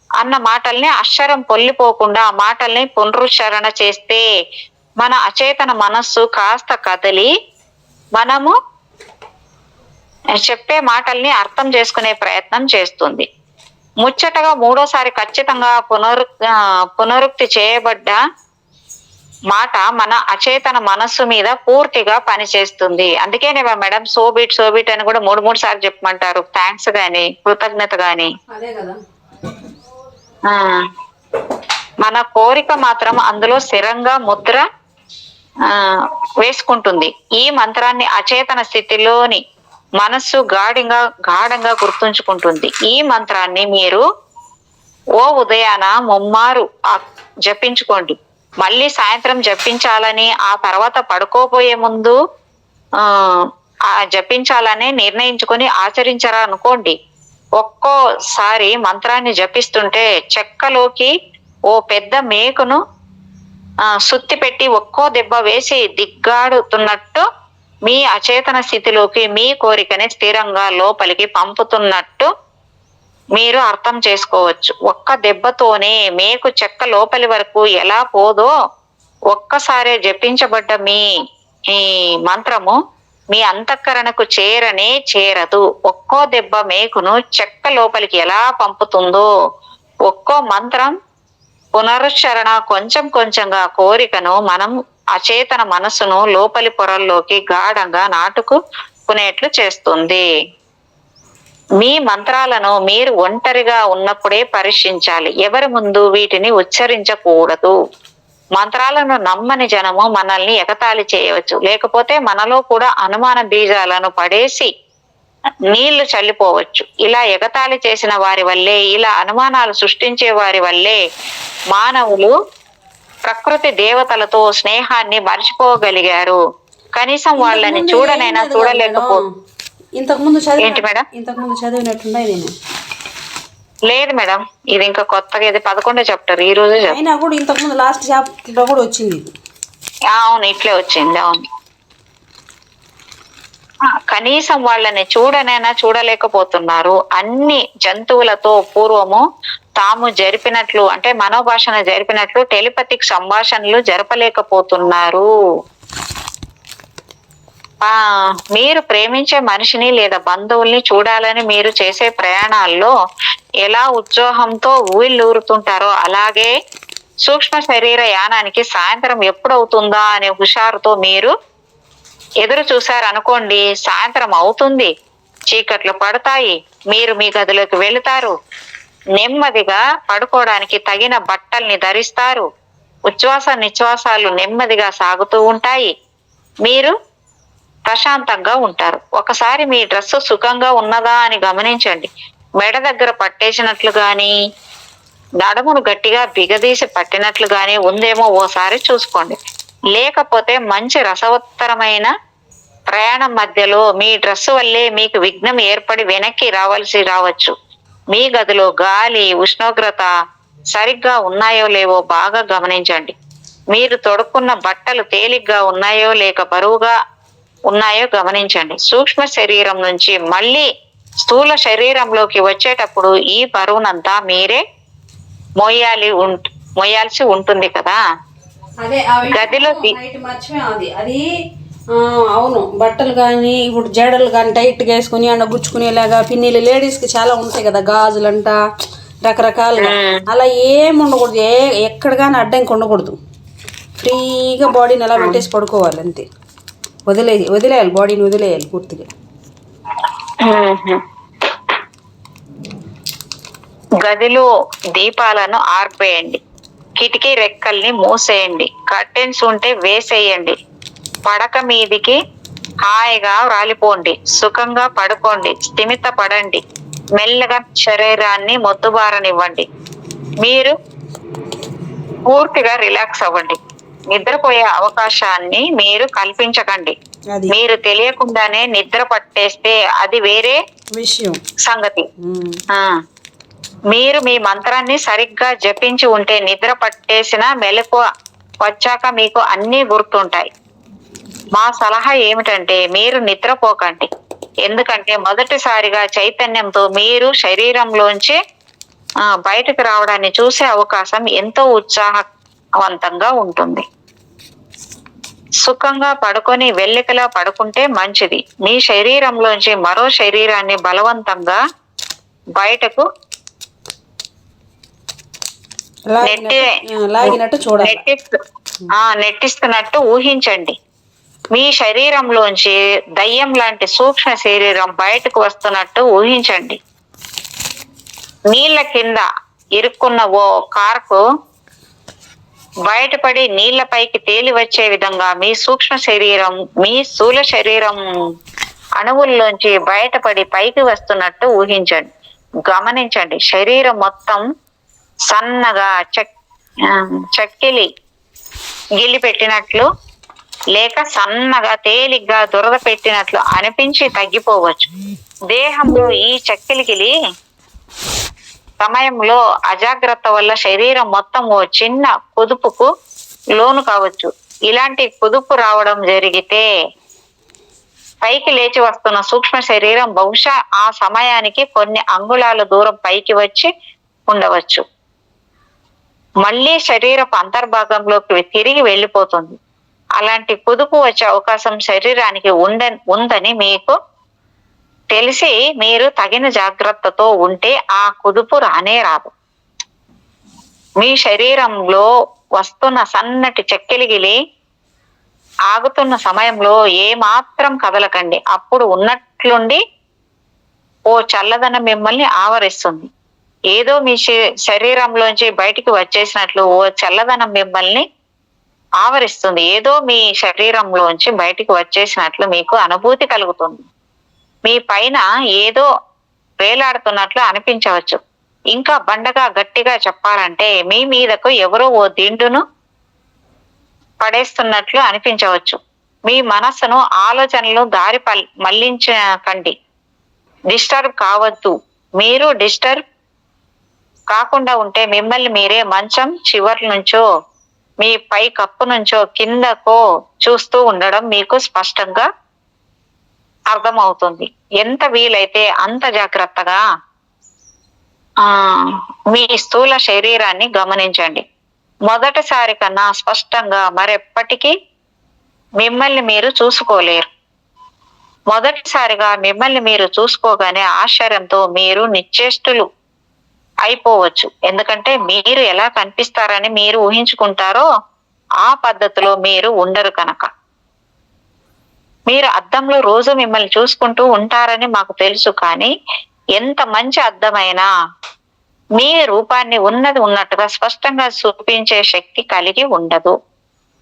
S2: అన్న మాటల్ని అక్షరం పొల్లిపోకుండా ఆ మాటల్ని పునరుచ్చరణ చేస్తే మన అచేతన మనస్సు కాస్త కదిలి మనము చెప్పే మాటల్ని అర్థం చేసుకునే ప్రయత్నం చేస్తుంది. ముచ్చటగా మూడోసారి ఖచ్చితంగా పునరుక్తి చేయబడ్డ మాట మన అచేతన మనస్సు మీద పూర్తిగా పనిచేస్తుంది. అందుకేనే మేడం సోబిట్ అని కూడా 3 సార్లు చెప్పమంటారు. థ్యాంక్స్ గాని, కృతజ్ఞత గాని. మన కోరిక మాత్రం అందులో స్థిరంగా ముద్ర వేసుకుంటుంది. ఈ మంత్రాన్ని అచేతన స్థితిలోని మనస్సు గాఢంగా గుర్తుంచుకుంటుంది. ఈ మంత్రాన్ని మీరు ఉదయాన ముమ్మారు జపించుకోండి. మళ్ళీ సాయంత్రం జపించాలని, ఆ తర్వాత పడుకోబోయే ముందు జపించాలని నిర్ణయించుకొని ఆచరించారా అనుకోండి, ఒక్కోసారి మంత్రాన్ని జపిస్తుంటే చెక్కలోకి ఓ పెద్ద మేకును సుత్తి పెట్టి ఒక్కో దెబ్బ వేసి దిగ్గాడుతున్నట్టు మీ అచేతన స్థితిలోకి మీ కోరికని స్థిరంగా లోపలికి పంపుతున్నట్టు మీరు అర్థం చేసుకోవచ్చు. ఒక్క దెబ్బతోనే మేకు చెక్క లోపలి వరకు ఎలా పోదో ఒక్కసారే జపించబడ్డ మీ ఈ మంత్రము మీ అంతఃకరణకు చేరదు. ఒక్కో దెబ్బ మేకును చెక్క లోపలికి ఎలా పంపుతుందో ఒక్కో మంత్రం పునరుచ్చరణ కొంచెం కొంచెంగా కోరికను మనం అచేతన మనసును లోపలి పొరల్లోకి గాఢంగా నాటుకునేట్లు చేస్తుంది. మీ మంత్రాలను మీరు ఒంటరిగా ఉన్నప్పుడే పరీక్షించాలి. ఎవరి ముందు వీటిని ఉచ్చరించకూడదు. మంత్రాలను నమ్మని జనము మనల్ని ఎగతాళి చేయవచ్చు, లేకపోతే మనలో కూడా అనుమాన బీజాలను పడేసి నీళ్లు చల్లిపోవచ్చు. ఇలా ఎగతాళి చేసిన వారి వల్లే, ఇలా అనుమానాలు సృష్టించే వారి వల్లే మానవులు ప్రకృతి దేవతలతో స్నేహాన్ని మర్చిపోగలిగారు. కనీసం వాళ్ళని చూడనైనా చూడలేకపో. ఏంటి మేడం?
S1: ఇంతకుముందు చదివినట్టున్నాయి నేను.
S2: లేదు మేడం, ఇది ఇంకా కొత్తగా, ఇది 11 చాప్టర్ ఈ రోజు.
S1: అయినా కూడా ఇంతకుముందు లాస్ట్ చాప్టర్ లో కూడా వచ్చింది.
S2: అవును, ఇట్లే వచ్చింది. అవును, కనీసం వాళ్ళని చూడనైనా చూడలేకపోతున్నారు. అన్ని జంతువులతో పూర్వము తాము జరిపినట్లు, అంటే మనోభాషణ జరిపినట్లు టెలిపతిక్ సంభాషణలు జరపలేకపోతున్నారు. మీరు ప్రేమించే మనిషిని లేదా బంధువుల్ని చూడాలని మీరు చేసే ప్రయాణాల్లో ఎలా ఉత్సాహంతో ఊళ్ళూరుతుంటారో అలాగే సూక్ష్మ శరీర యానానికి సాయంత్రం ఎప్పుడవుతుందా అనే హుషారుతో మీరు ఎదురు చూశారనుకోండి. సాయంత్రం అవుతుంది, చీకట్లు పడతాయి, మీరు మీ గదిలోకి వెళుతారు, నెమ్మదిగా పడుకోవడానికి తగిన బట్టల్ని ధరిస్తారు, ఉచ్ఛ్వాస నిశ్వాసాలు నెమ్మదిగా సాగుతూ ఉంటాయి, మీరు ప్రశాంతంగా ఉంటారు. ఒకసారి మీ డ్రెస్సు సుఖంగా ఉన్నదా అని గమనించండి. మెడ దగ్గర పట్టేసినట్లు గాని, నడుమును గట్టిగా బిగదీసి పట్టినట్లు గాని ఉందేమో ఓసారి చూసుకోండి. లేకపోతే మంచి రసవత్తరమైన ప్రయాణం మధ్యలో మీ డ్రెస్సు వల్లే మీకు విఘ్నం ఏర్పడి వెనక్కి రావచ్చు. మీ గదిలో గాలి, ఉష్ణోగ్రత సరిగ్గా ఉన్నాయో లేవో బాగా గమనించండి. మీరు తొడుక్కున్న బట్టలు తేలిగ్గా ఉన్నాయో లేక బరువుగా ఉన్నాయో గమనించండి. సూక్ష్మ శరీరం నుంచి మళ్ళీ స్థూల శరీరంలోకి వచ్చేటప్పుడు ఈ బరువునంతా మీరే మోయాల్సి ఉంటుంది కదా. గదిలో
S1: అది అవును, బట్టలు కానీ ఇప్పుడు జడలు కానీ టైట్గా వేసుకుని అన్న గుచ్చుకునేలాగా పిన్నీలు లేడీస్కి చాలా ఉంటాయి కదా, గాజులంట రకరకాలుగా. అలా ఏం ఉండకూడదు, ఎక్కడ కానీ అడ్డంకి ఉండకూడదు. ఫ్రీగా బాడీని అలా పెట్టేసి పడుకోవాలి అంతే. వదిలేయాలి, బాడీని వదిలేయాలి పూర్తిగా.
S2: గదిలో దీపాలను ఆర్పేయండి, కిటికీ రెక్కల్ని మూసేయండి, కర్టెన్స్ ఉంటే వేసేయండి, పడక మీదికి హాయిగా రాలిపోండి, సుఖంగా పడుకోండి, స్థిమిత పడండి, మెల్లగా శరీరాన్ని మొద్దుబారనివ్వండి, మీరు పూర్తిగా రిలాక్స్ అవ్వండి. నిద్రపోయే అవకాశాన్ని మీరు కల్పించకండి. మీరు తెలియకుండానే నిద్ర పట్టేస్తే అది వేరే
S1: విషయం
S2: సంగతి. మీరు మీ మంత్రాన్ని సరిగ్గా జపించి ఉంటే నిద్ర పట్టేసిన మెలకువ వచ్చాక మీకు అన్నీ గుర్తుంటాయి. మా సలహా ఏమిటంటే మీరు నిద్రపోకండి. ఎందుకంటే మొదటిసారిగా చైతన్యంతో మీరు శరీరంలోంచి బయటకు రావడాన్ని చూసే అవకాశం ఎంతో ఉత్సాహవంతంగా ఉంటుంది. సుఖంగా పడుకొని వెల్లికలా పడుకుంటే మంచిది. మీ శరీరంలోంచి మరో శరీరాన్ని బలవంతంగా బయటకు నెట్టిస్తున్నట్టు ఊహించండి. మీ శరీరంలోంచి దయ్యం లాంటి సూక్ష్మ శరీరం బయటకు వస్తున్నట్టు ఊహించండి. నీళ్ల కింద ఇరుక్కున్న ఓ కార్కు బయటపడి నీళ్లపైకి తేలి వచ్చే విధంగా మీ సూక్ష్మ శరీరం మీ స్థూల శరీరం అణువుల్లోంచి బయటపడి పైకి వస్తున్నట్టు ఊహించండి. గమనించండి, శరీరం మొత్తం సన్నగా చక్కిలి గిల్లి పెట్టినట్లు లేక సన్నగా తేలిగ్గా దురద పెట్టినట్లు అనిపించి తగ్గిపోవచ్చు. దేహంలో ఈ చక్కెలిగిలి సమయంలో అజాగ్రత్త వల్ల శరీరం మొత్తం ఓ చిన్న కుదుపుకు లోను కావచ్చు. ఇలాంటి కుదుపు రావడం జరిగితే పైకి లేచి వస్తున్న సూక్ష్మ శరీరం బహుశా ఆ సమయానికి కొన్ని అంగుళాల దూరం పైకి వచ్చి ఉండవచ్చు. మళ్ళీ శరీరపు అంతర్భాగంలోకి తిరిగి వెళ్ళిపోతుంది. అలాంటి కుదుపు వచ్చే అవకాశం శరీరానికి ఉందని మీకు తెలిసి మీరు తగిన జాగ్రత్తతో ఉంటే ఆ కుదుపు రానే రాదు. మీ శరీరంలో వస్తున్న సన్నటి చెక్కిలిగిలి ఆగుతున్న సమయంలో ఏమాత్రం కదలకండి. అప్పుడు ఉన్నట్లుండి ఓ చల్లదనం మిమ్మల్ని ఆవరిస్తుంది. ఏదో మీ శరీరంలోంచి బయటికి వచ్చేసినట్లు ఓ చల్లదనం మిమ్మల్ని ఆవరిస్తుంది. ఏదో మీ శరీరంలోంచి బయటికి వచ్చేసినట్లు మీకు అనుభూతి కలుగుతుంది. మీ పైన ఏదో వేలాడుతున్నట్లు అనిపించవచ్చు. ఇంకా బండగా గట్టిగా చెప్పాలంటే మీ మీదకు ఎవరో ఓ దిండును పడేస్తున్నట్లు అనిపించవచ్చు. మీ మనస్సును ఆలోచనలు దారి మళ్లించకండి. డిస్టర్బ్ కావద్దు. మీరు డిస్టర్బ్ కాకుండా ఉంటే మిమ్మల్ని మీరే మంచం చివరి నుంచో మీ పై కప్పు నుంచో కిందకో చూస్తూ ఉండడం మీకు స్పష్టంగా అర్థమవుతుంది. ఎంత వీలైతే అంత జాగ్రత్తగా మీ స్థూల శరీరాన్ని గమనించండి. మొదటిసారి కన్నా స్పష్టంగా మరెప్పటికీ మిమ్మల్ని మీరు చూసుకోలేరు. మొదటిసారిగా మిమ్మల్ని మీరు చూసుకోగానే ఆశ్చర్యంతో మీరు నిశ్చేష్టులు అయిపోవచ్చు. ఎందుకంటే మీరు ఎలా కనిపిస్తారని మీరు ఊహించుకుంటారో ఆ పద్ధతిలో మీరు ఉండరు కనుక. మీరు అద్దంలో రోజు మిమ్మల్ని చూసుకుంటూ ఉంటారని మాకు తెలుసు. కానీ ఎంత మంచి అద్దమైనా మీ రూపాన్ని ఉన్నట్టుగా స్పష్టంగా చూపించే శక్తి కలిగి ఉండదు.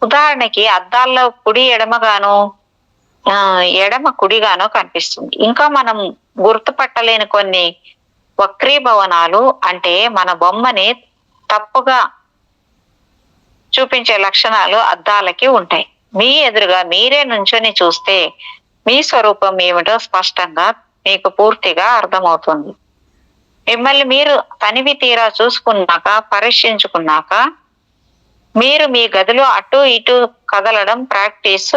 S2: ఉదాహరణకి అద్దాల్లో కుడి ఎడమగానో ఎడమ కుడిగానో కనిపిస్తుంది. ఇంకా మనం గుర్తుపట్టలేని కొన్ని వక్రీభవనాలు అంటే మన బొమ్మని తప్పుగా చూపించే లక్షణాలు అద్దాలకి ఉంటాయి. మీ ఎదురుగా మీరే నుంచొని చూస్తే మీ స్వరూపం ఏమిటో స్పష్టంగా మీకు పూర్తిగా అర్థమవుతుంది. మిమ్మల్ని మీరు తనివి తీరా చూసుకున్నాక పరీక్షించుకున్నాక మీరు మీ గదిలో అటు ఇటు కదలడం ప్రాక్టీస్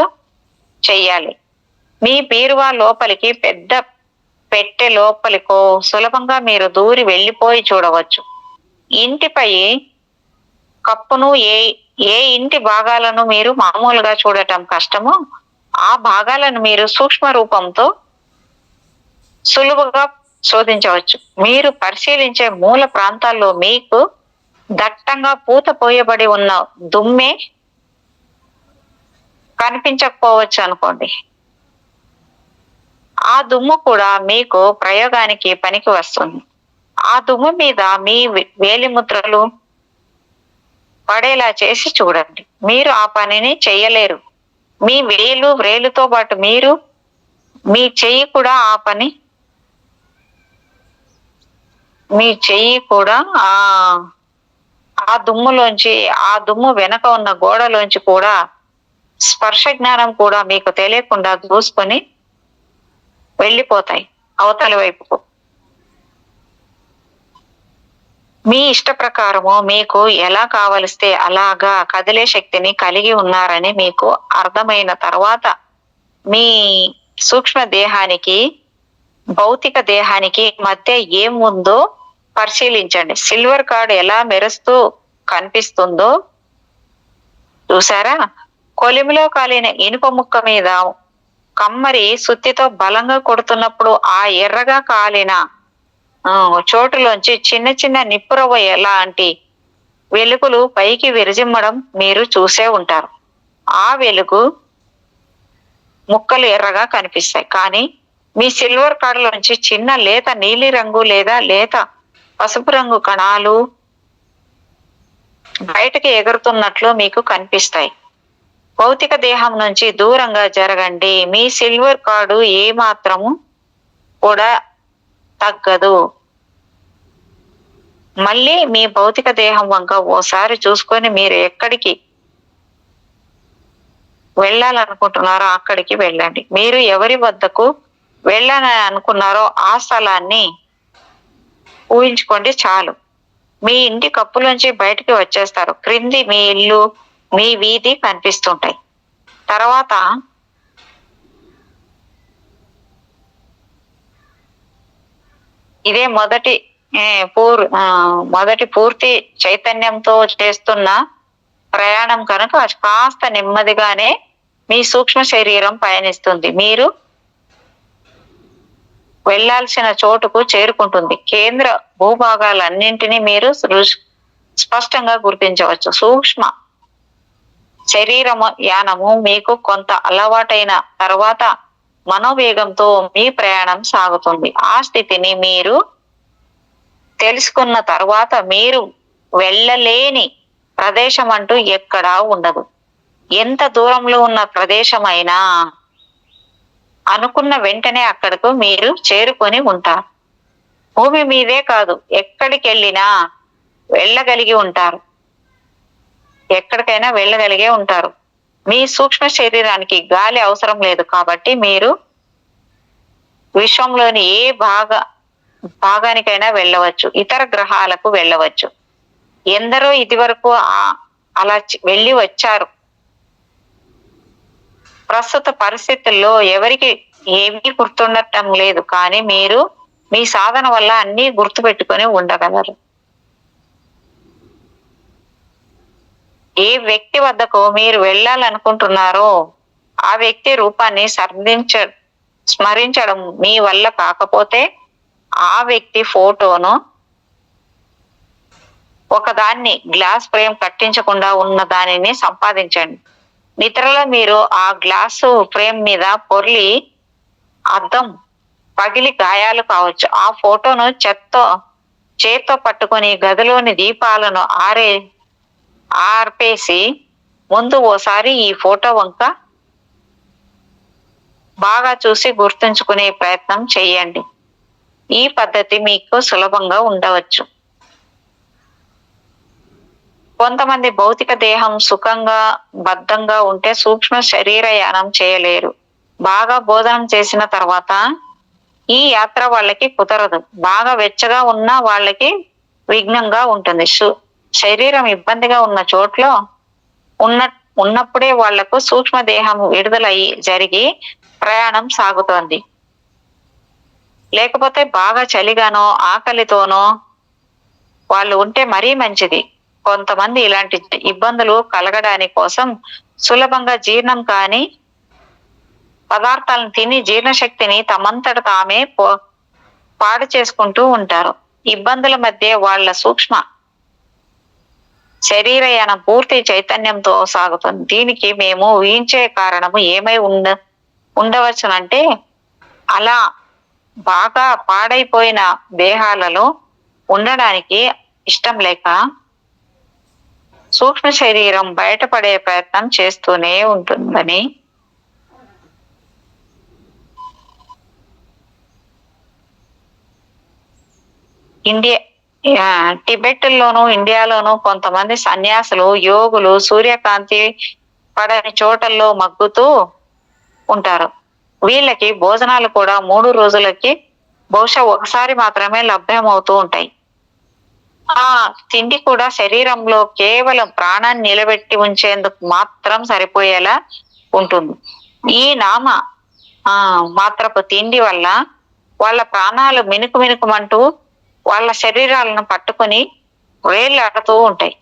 S2: చెయ్యాలి. మీ బీరువా లోపలికి పెద్ద పెట్టె లోపలికో సులభంగా మీరు దూరి వెళ్ళిపోయి చూడవచ్చు. ఇంటిపై కప్పును ఏ ఇంటి భాగాలను మీరు మామూలుగా చూడటం కష్టమో ఆ భాగాలను మీరు సూక్ష్మ రూపంతో సులువుగా శోధించవచ్చు. మీరు పరిశీలించే మూల ప్రాంతాల్లో మీకు దట్టంగా పూత పోయబడి ఉన్న దుమ్మే కనిపించకపోవచ్చు అనుకోండి. ఆ దుమ్ము కూడా మీకు ప్రయోగానికి పనికి వస్తుంది. ఆ దుమ్ము మీద మీ వేలిముద్రలు పడేలా చేసి చూడండి. మీరు ఆ పనిని చెయ్యలేరు. మీ వ్రేలుతో పాటు మీ చెయ్యి కూడా ఆ దుమ్ములోంచి ఆ దుమ్ము వెనక ఉన్న గోడలోంచి కూడా స్పర్శ జ్ఞానం కూడా మీకు తెలియకుండా దూసుకొని వెళ్ళిపోతాయి అవతలి వైపుకు. మీ ఇష్ట ప్రకారము మీకు ఎలా కావలిస్తే అలాగా కదిలే శక్తిని కలిగి ఉన్నారని మీకు అర్థమైన తర్వాత మీ సూక్ష్మ దేహానికి భౌతిక దేహానికి మధ్య ఏముందో పరిశీలించండి. సిల్వర్ కార్డ్ ఎలా మెరుస్తూ కనిపిస్తుందో చూసారా? కొలిమిలో కాలిన ఇనుప ముక్క మీద కమ్మరి సుత్తితో బలంగా కొడుతున్నప్పుడు ఆ ఎర్రగా కాలిన చోటులోంచి చిన్న చిన్న నిప్పురవ్వ లాంటి వెలుగులు పైకి విరజిమ్మడం మీరు చూసే ఉంటారు. ఆ వెలుగు ముక్కలు ఎర్రగా కనిపిస్తాయి. కానీ మీ సిల్వర్ కార్డులోంచి చిన్న లేత నీలి రంగు లేదా లేత పసుపు రంగు కణాలు బయటకి ఎగురుతున్నట్లు మీకు కనిపిస్తాయి. భౌతిక దేహం నుంచి దూరంగా జరగండి. మీ సిల్వర్ కార్డు ఏ మాత్రము కూడా తగ్గదు. మళ్ళీ మీ భౌతిక దేహం వంక ఓసారి చూసుకొని మీరు ఎక్కడికి వెళ్ళాలనుకుంటున్నారో అక్కడికి వెళ్ళండి. మీరు ఎవరి వద్దకు వెళ్ళాలని అనుకున్నారో ఆ స్థలాన్ని ఊహించుకోండి చాలు. మీ ఇంటి కప్పులోంచి బయటికి వచ్చేస్తారు. క్రింది మీ ఇల్లు, మీ వీధి కనిపిస్తుంటాయి. తర్వాత ఇదే మొదటి పూర్తి చైతన్యంతో చేస్తున్న ప్రయాణం కనుక కాస్త నెమ్మదిగానే మీ సూక్ష్మ శరీరం పయనిస్తుంది. మీరు వెళ్ళాల్సిన చోటుకు చేరుకుంటుంది. కేంద్ర భూభాగాలన్నింటినీ మీరు స్పష్టంగా గుర్తించవచ్చు. సూక్ష్మ శరీరము యానము మీకు కొంత అలవాటైన తర్వాత మనోవేగంతో మీ ప్రయాణం సాగుతుంది. ఆ స్థితిని మీరు తెలుసుకున్న తర్వాత మీరు వెళ్ళలేని ప్రదేశం అంటూ ఎక్కడా ఉండదు. ఎంత దూరంలో ఉన్న ప్రదేశమైనా అనుకున్న వెంటనే అక్కడకు మీరు చేరుకొని ఉంటారు. భూమి మీదే కాదు, ఎక్కడికి వెళ్ళినా వెళ్ళగలిగి ఉంటారు. ఎక్కడికైనా వెళ్ళగలిగే ఉంటారు. మీ సూక్ష్మ శరీరానికి గాలి అవసరం లేదు కాబట్టి మీరు విశ్వంలోని ఏ భాగానికైనా వెళ్ళవచ్చు. ఇతర గ్రహాలకు వెళ్ళవచ్చు. ఎందరో ఇదివరకు అలా వెళ్ళి వచ్చారు. ప్రస్తుత పరిస్థితుల్లో ఎవరికి ఏమీ గుర్తుండటం లేదు, కానీ మీరు మీ సాధన వల్ల అన్నీ గుర్తుపెట్టుకొని ఉండగలరు. ఏ వ్యక్తి వద్దకు మీరు వెళ్ళాలనుకుంటున్నారో ఆ వ్యక్తి రూపాన్ని స్మరించడం మీ వల్ల కాకపోతే ఆ వ్యక్తి ఫోటోను ఒకదాన్ని గ్లాస్ ఫ్రేమ్ కట్టించకుండా ఉన్న దానిని సంపాదించండి. నిద్రలో మీరు ఆ గ్లాసు ఫ్రేమ్ మీద పొర్లి అద్దం పగిలి గాయాలు కావచ్చు. ఆ ఫోటోను చేత్తో పట్టుకొని గదిలోని దీపాలను ఆర్పేసి ముందు ఓసారి ఈ ఫోటో వంక బాగా చూసి గుర్తుంచుకునే ప్రయత్నం చేయండి. ఈ పద్ధతి మీకు సులభంగా ఉండవచ్చు. కొంతమంది భౌతిక దేహం సుఖంగా బద్ధంగా ఉంటే సూక్ష్మ శరీరయానం చేయలేరు. బాగా భోజనం చేసిన తర్వాత ఈ యాత్ర వాళ్ళకి కుదరదు. బాగా వెచ్చగా ఉన్న వాళ్ళకి విఘ్నంగా ఉంటుంది. శరీరం ఇబ్బందిగా ఉన్న చోట్లో ఉన్నప్పుడే వాళ్లకు సూక్ష్మ దేహం విడుదలయ్యి జరిగి ప్రయాణం సాగుతోంది. లేకపోతే బాగా చలిగానో ఆకలితోనో వాళ్ళు ఉంటే మరీ మంచిది. కొంతమంది ఇలాంటి ఇబ్బందులు కలగడాని కోసం సులభంగా జీర్ణం కాని పదార్థాలను తిని జీర్ణశక్తిని తమంతట తామే పాడు చేసుకుంటూ ఉంటారు. ఇబ్బందుల మధ్య వాళ్ళ సూక్ష్మ శరీరయానం పూర్తి చైతన్యంతో సాగుతుంది. దీనికి మేము ఊహించే కారణము ఏమై ఉండవచ్చునంటే అలా బాగా పాడైపోయిన దేహాలలో ఉండడానికి ఇష్టం లేక సూక్ష్మ శరీరం బయటపడే ప్రయత్నం చేస్తూనే ఉంటుందని. టిబెట్ లోను ఇండియాలోను కొంతమంది సన్యాసులు యోగులు సూర్యకాంతి పడని చోటల్లో మగ్గుతూ ఉంటారు. వీళ్ళకి భోజనాలు కూడా 3 రోజులకి బహుశా ఒకసారి మాత్రమే లభ్యమవుతూ ఉంటాయి. ఆ తిండి కూడా శరీరంలో కేవలం ప్రాణాన్ని నిలబెట్టి ఉంచేందుకు మాత్రం సరిపోయేలా ఉంటుంది. ఈ మాత్రపు తిండి వల్ల వాళ్ళ ప్రాణాలు మినుకుమంటూ వాళ్ళ శరీరాలను పట్టుకొని వేళ్ళాడుతూ ఉంటాయి.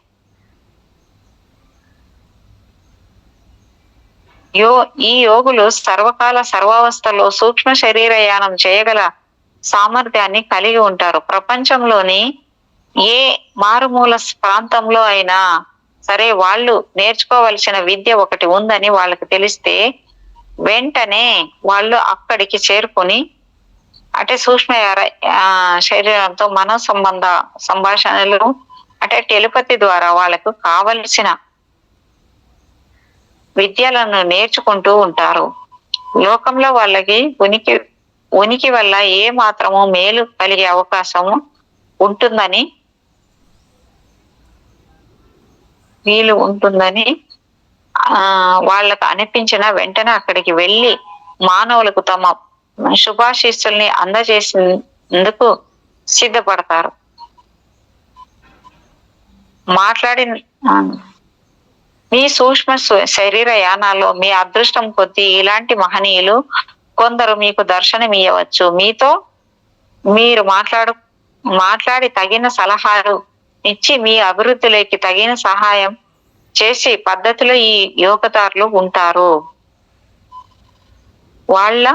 S2: ఈ యోగులు సర్వకాల సర్వావస్థలో సూక్ష్మ శరీరయానం చేయగల సామర్థ్యాన్ని కలిగి ఉంటారు. ప్రపంచంలోని ఏ మారుమూల ప్రాంతంలో అయినా సరే వాళ్ళు నేర్చుకోవలసిన విద్య ఒకటి ఉందని వాళ్ళకి తెలిస్తే వెంటనే వాళ్ళు అక్కడికి చేరుకొని అంటే సూక్ష్మ శరీరంతో మన సంభాషణలు అంటే టెలిపతి ద్వారా వాళ్ళకు కావలసిన విద్యలను నేర్చుకుంటూ ఉంటారు. లోకంలో వాళ్ళకి ఉనికి వల్ల ఏ మాత్రము మేలు కలిగే అవకాశము ఉంటుందని వీలు ఉంటుందని వాళ్ళకు అనిపించిన వెంటనే అక్కడికి వెళ్ళి మానవులకు తమ శుభాశీస్సుల్ని అందజేసేందుకు సిద్ధపడతారు. మాట్లాడి మీ సూక్ష్మ శరీర యానాల్లో మీ అదృష్టం కొద్దీ ఇలాంటి మహనీయులు కొందరు మీకు దర్శనమియ్యవచ్చు. మీతో మీరు మాట్లాడి తగిన సలహాలు ఇచ్చి మీ అభివృద్ధిలోకి తగిన సహాయం చేసే పద్ధతిలో ఈ యోగదారులు ఉంటారు. వాళ్ళ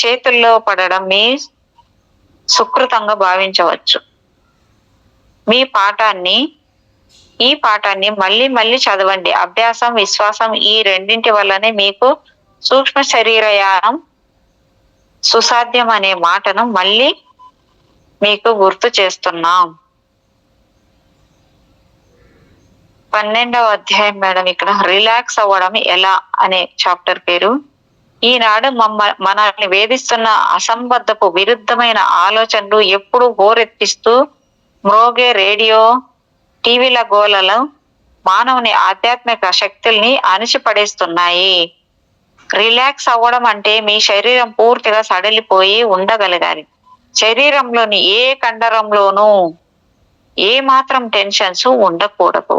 S2: చేతుల్లో పడడం మీ సుకృతంగా భావించవచ్చు. ఈ పాఠాన్ని మళ్ళీ మళ్ళీ చదవండి. అభ్యాసం, విశ్వాసం ఈ రెండింటి వల్లనే మీకు సూక్ష్మ శరీరయానం సుసాధ్యం అనే మాటను మళ్ళీ మీకు గుర్తు చేస్తున్నాం. 12వ అధ్యాయం మేడం. ఇక్కడ రిలాక్స్ అవ్వడం ఎలా అనే చాప్టర్ పేరు. ఈనాడు మనల్ని వేధిస్తున్న అసంబద్ధపు విరుద్ధమైన ఆలోచనలు ఎప్పుడు హోరెత్తిస్తూ మ్రోగే రేడియో, టీవీల గోలలో మానవుని ఆధ్యాత్మిక శక్తుల్ని అణిచిపడేస్తున్నాయి. రిలాక్స్ అవ్వడం అంటే మీ శరీరం పూర్తిగా సడలిపోయి ఉండగలగాలి. శరీరంలోని ఏ కండరంలోనూ ఏ మాత్రం టెన్షన్స్ ఉండకూడదు.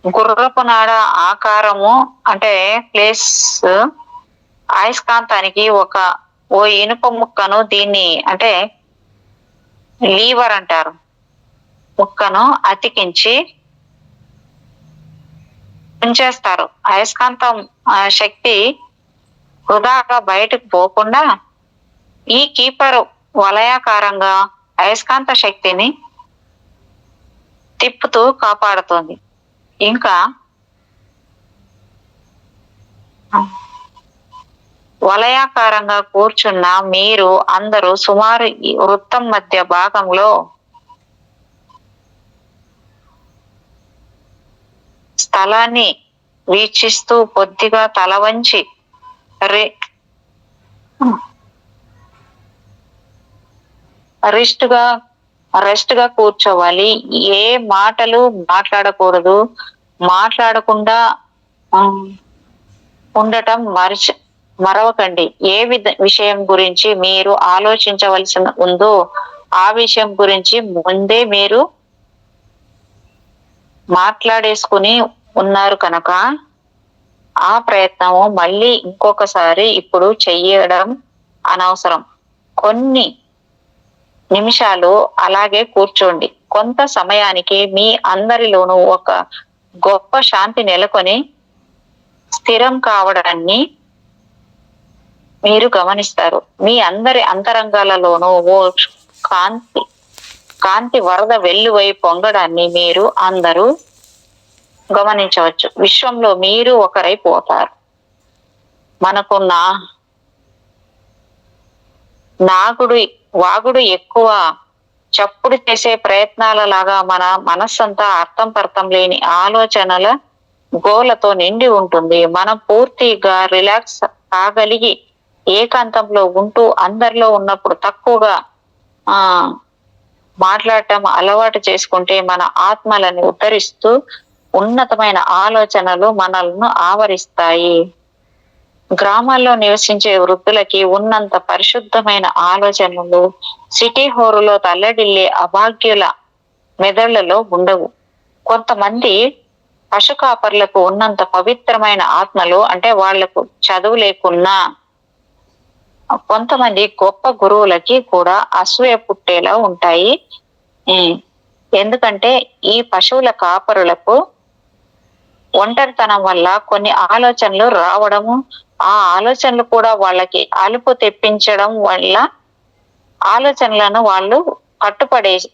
S2: గుర్రపు నాడ ఆకారము అంటే ప్లేస్ అయస్కాంతానికి ఓ ఇనుప ముక్కను, దీన్ని అంటే లీవర్ అంటారు, ముక్కను అతికించి ఉంచేస్తారు. అయస్కాంతం శక్తి వృధాగా బయటకు పోకుండా ఈ కీపర్ వలయాకారంగా అయస్కాంత శక్తిని తిప్పుతూ కాపాడుతుంది. ఇంకా వలయాకారంగా కూర్చున్న మీరు అందరూ సుమారు ఈ వృత్తం మధ్య భాగంలో స్థలాన్ని వీక్షిస్తూ కొద్దిగా తల వంచి రెస్ట్ గా కూర్చోవాలి. ఏ మాటలు మాట్లాడకూడదు. మాట్లాడకుండా ఉండటం మరవకండి. ఏ విషయం గురించి మీరు ఆలోచించవలసి ఉందో ఆ విషయం గురించి ముందే మీరు మాట్లాడేసుకుని ఉన్నారు కనుక ఆ ప్రయత్నము మళ్ళీ ఇంకొకసారి ఇప్పుడు చెయ్యడం అనవసరం. కొన్ని నిమిషాలు అలాగే కూర్చోండి. కొంత సమయానికి మీ అందరిలోనూ ఒక గొప్ప శాంతి నెలకొని స్థిరం కావడాన్ని మీరు గమనిస్తారు. మీ అందరి అంతరంగాలలోనూ ఓ కాంతి వరద వెల్లువై పొంగడాన్ని మీరు అందరూ గమనించవచ్చు. విశ్వంలో మీరు ఒకరైపోతారు. మనకున్న వాగుడు ఎక్కువ చప్పుడు చేసే ప్రయత్నాల లాగా మన మనస్సంతా అర్థం పర్థం లేని ఆలోచనల గోలతో నిండి ఉంటుంది. మనం పూర్తిగా రిలాక్స్ కాగలిగి ఏకాంతంలో ఉంటూ అందరిలో ఉన్నప్పుడు తక్కువగా మాట్లాడటం అలవాటు చేసుకుంటే మన ఆత్మలను ఉద్ధరిస్తూ ఉన్నతమైన ఆలోచనలు మనల్ని ఆవరిస్తాయి. గ్రామాల్లో నివసించే వృద్ధులకి ఉన్నంత పరిశుద్ధమైన ఆలోచనలు సిటీ హోరులో తల్లడిల్లే అభాగ్యుల మెదళ్లలో ఉండవు. కొంతమంది పశు కాపర్లకు ఉన్నంత పవిత్రమైన ఆత్మలు, అంటే వాళ్లకు చదువు లేకున్నా కొంతమంది గొప్ప గురువులకి కూడా అసూయ పుట్టేలా ఉంటాయి. ఎందుకంటే ఈ పశువుల కాపరులకు ఒంటరితనం వల్ల కొన్ని ఆలోచనలు రావడము, ఆ ఆలోచనలు కూడా వాళ్ళకి తెప్పించడం వల్ల ఆలోచనలను వాళ్ళు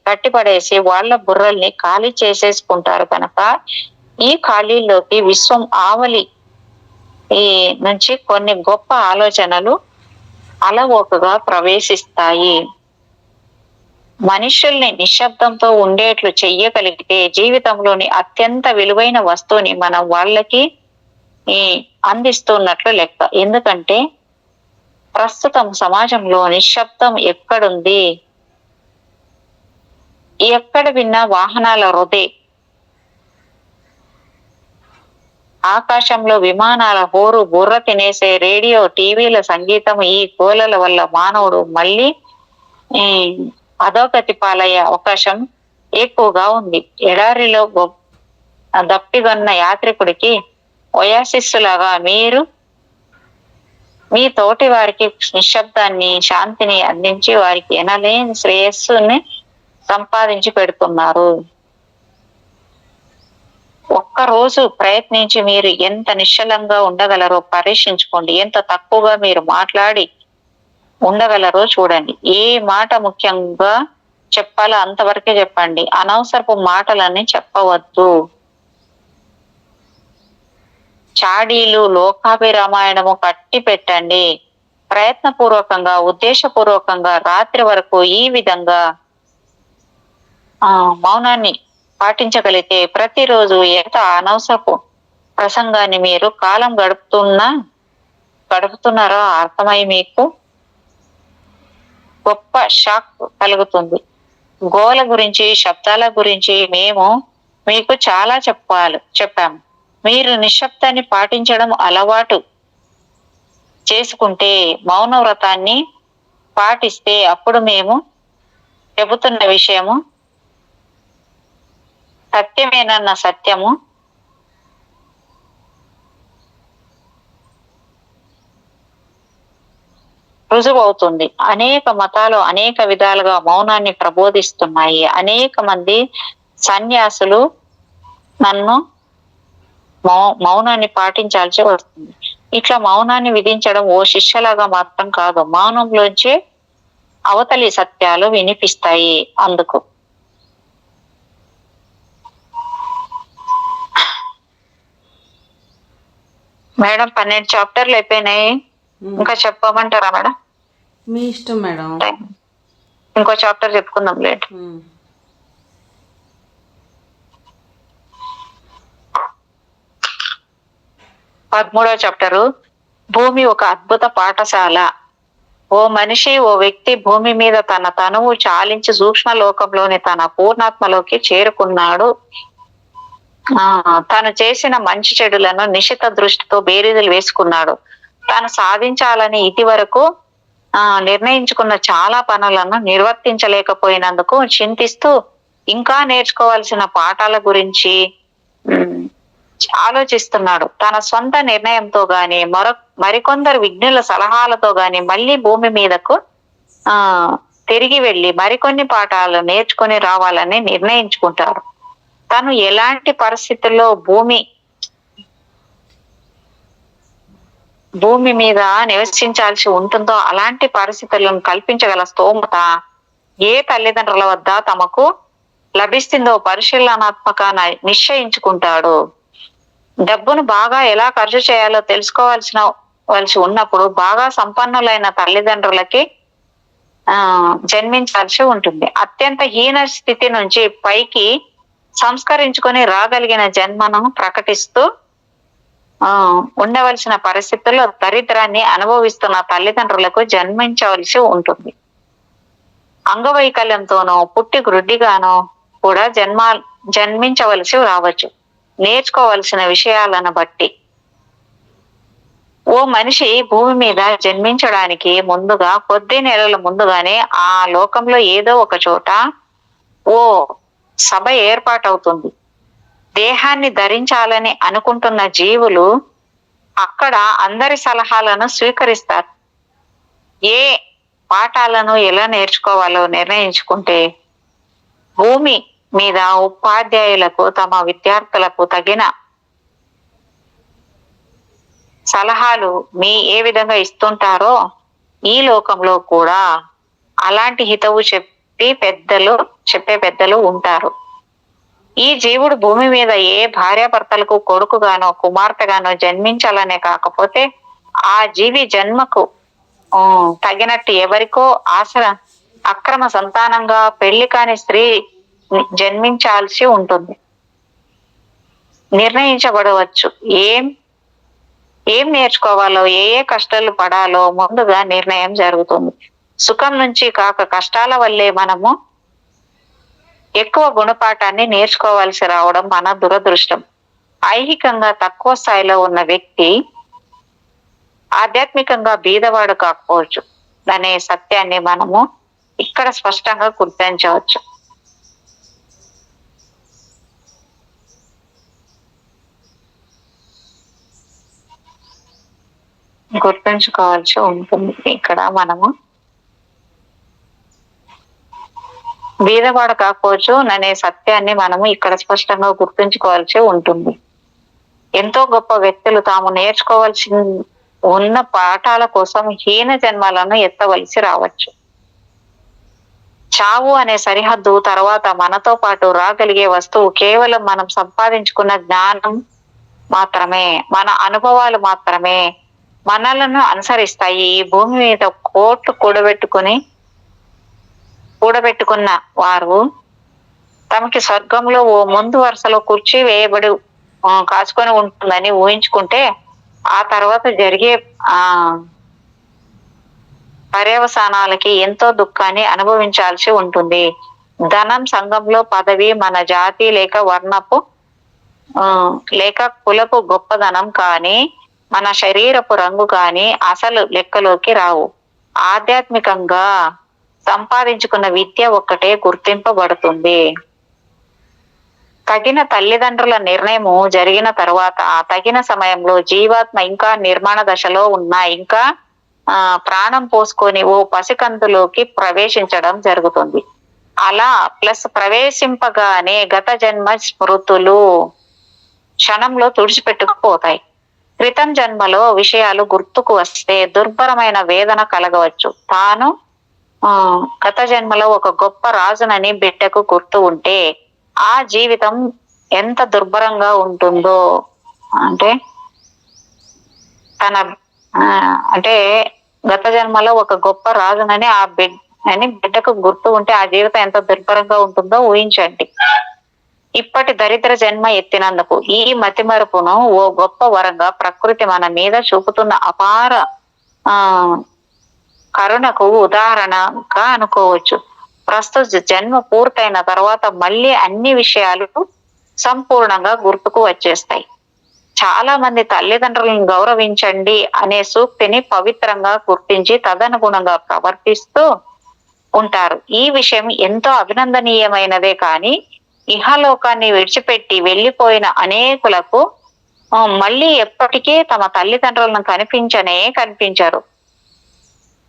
S2: కట్టిపడేసి వాళ్ళ బుర్రల్ని ఖాళీ చేసేసుకుంటారు. కనుక ఈ ఖాళీలోకి విశ్వం ఆవలి నుంచి కొన్ని గొప్ప ఆలోచనలు అలవోకగా ప్రవేశిస్తాయి. మనుషుల్ని నిశ్శబ్దంతో ఉండేట్లు చెయ్యగలిగితే జీవితంలోని అత్యంత విలువైన వస్తువుని మనం వాళ్ళకి ఈ అందిస్తున్నట్లు లెక్క. ఎందుకంటే ప్రస్తుతం సమాజంలో నిశ్శబ్దం ఎక్కడుంది? ఎక్కడ విన్నా వాహనాల రొదే, ఆకాశంలో విమానాల హోరు, బుర్ర తినేసే రేడియో, టీవీల సంగీతం, ఈ కోలల వల్ల మానవుడు మళ్ళీ ఈ అధోగతి పాలయ్యే అవకాశం ఎక్కువగా ఉంది. ఎడారిలో దప్పిగొన్న యాత్రికుడికి ఒయాసిస్ లాగా మీరు మీ తోటి వారికి నిశ్శబ్దాన్ని, శాంతిని అందించి వారికి ఎనలేని శ్రేయస్సుని సంపాదించి పెడుతున్నారు. ఒక్కరోజు ప్రయత్నించి మీరు ఎంత నిశ్చలంగా ఉండగలరో పరీక్షించుకోండి. ఎంత తక్కువగా మీరు మాట్లాడి ఉండగలరో చూడండి. ఏ మాట ముఖ్యంగా చెప్పాలో అంతవరకే చెప్పండి. అనవసరపు మాటలని చెప్పవద్దు. చాడీలు, లోకాభిరామాయణము కట్టి పెట్టండి. ప్రయత్నపూర్వకంగా, ఉద్దేశపూర్వకంగా రాత్రి వరకు ఈ విధంగా మౌనాన్ని పాటించగలిగితే ప్రతిరోజు ఎంత అనవసరపు ప్రసంగాన్ని మీరు కాలం గడుపుతున్నారో అర్థమై మీకు గొప్ప షాక్ కలుగుతుంది. గోల గురించి, శబ్దాల గురించి మేము మీకు చాలా చెప్పాము. మీరు నిశ్శబ్దాన్ని పాటించడం అలవాటు చేసుకుంటే, మౌన వ్రతాన్ని పాటిస్తే అప్పుడు మేము చెబుతున్న విషయము సత్యమేనన్న సత్యము రుజువవుతుంది. అనేక మతాలు అనేక విధాలుగా మౌనాన్ని ప్రబోధిస్తున్నాయి. అనేక మంది సన్యాసులు నన్ను మౌనాన్ని పాటించాల్సి వస్తుంది. ఇట్లా మౌనాన్ని విధించడం ఓ శిష్యలాగా మాత్రం కాదు, మౌనంలోంచే అవతలి సత్యాలు వినిపిస్తాయి. అందుకు మేడం 12 చాప్టర్లు అయిపోయినాయి. ఇంకా చెప్పమంటారా మేడం?
S1: మీ ఇష్టం మేడం.
S2: ఇంకో చాప్టర్ చెప్పుకుందాం లేట్. 13వ చాప్టరు, భూమి ఒక అద్భుత పాఠశాల. ఓ మనిషి, ఓ వ్యక్తి భూమి మీద తన తనువు చాలించి సూక్ష్మ లోకంలోని తన పూర్ణాత్మలోకి చేరుకున్నాడు. తాను చేసిన మంచి చెడులను నిశిత దృష్టితో బేరీజులు వేసుకున్నాడు. తాను సాధించాలని ఇది వరకు నిర్ణయించుకున్న చాలా పనులను నిర్వర్తించలేకపోయినందుకు చింతిస్తూ ఇంకా నేర్చుకోవాల్సిన పాఠాల గురించి ఆలోచిస్తున్నాడు. తన సొంత నిర్ణయంతో గాని మరికొందరు విజ్ఞుల సలహాలతో గాని మళ్ళీ భూమి మీదకు తిరిగి వెళ్ళి మరికొన్ని పాఠాలు నేర్చుకొని రావాలని నిర్ణయించుకుంటాడు. తను ఎలాంటి పరిస్థితుల్లో భూమి మీద నివసించాల్సి ఉంటుందో అలాంటి పరిస్థితులను కల్పించగల స్తోమత ఏ తల్లిదండ్రుల వద్ద తమకు లభిస్తుందో పరిశీలనాత్మక నిశ్చయించుకుంటాడు. డబ్బును బాగా ఎలా ఖర్చు చేయాలో తెలుసుకోవాల్సి ఉన్నప్పుడు బాగా సంపన్నులైన తల్లిదండ్రులకి జన్మించాల్సి ఉంటుంది. అత్యంత హీన స్థితి నుంచి పైకి సంస్కరించుకొని రాగలిగిన జన్మను ప్రకటిస్తూ ఉండవలసిన పరిస్థితుల్లో దరిద్రాన్ని అనుభవిస్తున్న తల్లిదండ్రులకు జన్మించవలసి ఉంటుంది. అంగవైకల్యంతోనో పుట్టి గ్రుడ్డిగానో కూడా జన్మించవలసి రావచ్చు, నేర్చుకోవలసిన విషయాలను బట్టి. ఓ మనిషి భూమి మీద జన్మించడానికి ముందుగా కొద్ది నెలల ముందుగానే ఆ లోకంలో ఏదో ఒక చోట ఓ సభ ఏర్పాటవుతుంది. దేహాన్ని ధరించాలని అనుకుంటున్న జీవులు అక్కడ అందరి సలహాలను స్వీకరిస్తారు. ఏ పాఠాలను ఎలా నేర్చుకోవాలో నిర్ణయించుకుంటే భూమి మీద ఉపాధ్యాయులకు తమ విద్యార్థులకు తగిన సలహాలు ఏ విధంగా ఇస్తుంటారో ఈ లోకంలో కూడా అలాంటి హితవు చెప్పే పెద్దలు ఉంటారు. ఈ జీవుడు భూమి మీద ఏ భార్యాభర్తలకు కొడుకుగానో కుమార్తెగానో జన్మించాలనే కాకపోతే ఆ జీవి జన్మకు తగినట్టు ఎవరికో అక్రమ సంతానంగా పెళ్లి కాని స్త్రీ జన్మించాల్సి ఉంటుంది, నిర్ణయించబడవచ్చు. ఏం నేర్చుకోవాలో, ఏ ఏ కష్టాలు పడాలో ముందుగా నిర్ణయం జరుగుతుంది. సుఖం నుంచి కాక కష్టాల వల్లే మనము ఎక్కువ గుణపాఠాన్ని నేర్చుకోవాల్సి రావడం మన దురదృష్టం. ఐహికంగా తక్కువ స్థాయిలో ఉన్న వ్యక్తి ఆధ్యాత్మికంగా బీదవాడు కాకపోవచ్చు అనే సత్యాన్ని మనము ఇక్కడ స్పష్టంగా గుర్తించవచ్చు. గుర్తుంచుకోవాల్సి ఉంటుంది. ఇక్కడ మనము బీదవాడు కాకపోవచ్చు అనే సత్యాన్ని మనము ఇక్కడ స్పష్టంగా గుర్తుంచుకోవాల్సి ఉంటుంది. ఎంతో గొప్ప వ్యక్తులు తాము నేర్చుకోవాల్సి ఉన్న పాఠాల కోసం హీన జన్మలను ఎత్తవలసి రావచ్చు. చావు అనే సరిహద్దు తర్వాత మనతో పాటు రాగలిగే వస్తువు కేవలం మనం సంపాదించుకున్న జ్ఞానం మాత్రమే, మన అనుభవాలు మాత్రమే మనలను అనుసరిస్తాయి. ఈ భూమి మీద కోట్లు కూడబెట్టుకున్న వారు తమకి స్వర్గంలో ఓ ముందు వరుసలో కుర్చీ వేయబడి కాచుకొని ఉంటుందని ఊహించుకుంటే ఆ తర్వాత జరిగే పర్యవసానాలకి ఎంతో దుఃఖాన్ని అనుభవించాల్సి ఉంటుంది. ధనం, సంఘంలో పదవి మన జాతి లేక వర్ణపు లేక కులపు గొప్పదనం కానీ మన శరీరపు రంగు కానీ అసలు లెక్కలోకి రావు. ఆధ్యాత్మికంగా సంపాదించుకున్న విద్య ఒక్కటే గుర్తింపబడుతుంది. తగిన తల్లిదండ్రుల నిర్ణయము జరిగిన తర్వాత తగిన సమయంలో జీవాత్మ ఇంకా నిర్మాణ దశలో ఉన్న ఇంకా ప్రాణం పోసుకొని ఓ పసికందులోకి ప్రవేశించడం జరుగుతుంది. అలా ప్రవేశింపగానే గత జన్మ స్మృతులు క్షణంలో తుడిచిపెట్టుకుపోతాయి. క్రితం జన్మలో విషయాలు గుర్తుకు వస్తే దుర్భరమైన వేదన కలగవచ్చు. తాను గత జన్మలో ఒక గొప్ప రాజునని బిడ్డకు గుర్తు ఉంటే ఆ జీవితం ఎంత దుర్భరంగా ఉంటుందో, అంటే గత జన్మలో ఒక గొప్ప రాజునని బిడ్డకు గుర్తు ఉంటే ఆ జీవితం ఎంత దుర్భరంగా ఉంటుందో ఊహించండి. ఇప్పటి దరిద్ర జన్మ ఎత్తినందుకు ఈ మతిమరుపును ఓ గొప్ప వరంగా ప్రకృతి మన మీద చూపుతున్న అపార కరుణకు ఉదాహరణగా అనుకోవచ్చు. ప్రస్తుత జన్మ పూర్తయిన తర్వాత మళ్ళీ అన్ని విషయాలు సంపూర్ణంగా గుర్తుకు వచ్చేస్తాయి. చాలా మంది తల్లిదండ్రులను గౌరవించండి అనే సూక్తిని పవిత్రంగా గుర్తించి తదనుగుణంగా ప్రవర్తిస్తూ ఉంటారు. ఈ విషయం ఎంతో అభినందనీయమైనదే, కానీ ఇహలోకాన్ని విడిచిపెట్టి వెళ్ళిపోయిన అనేకులకు మళ్ళీ ఎప్పటికీ తమ తల్లిదండ్రులను కనిపించరు.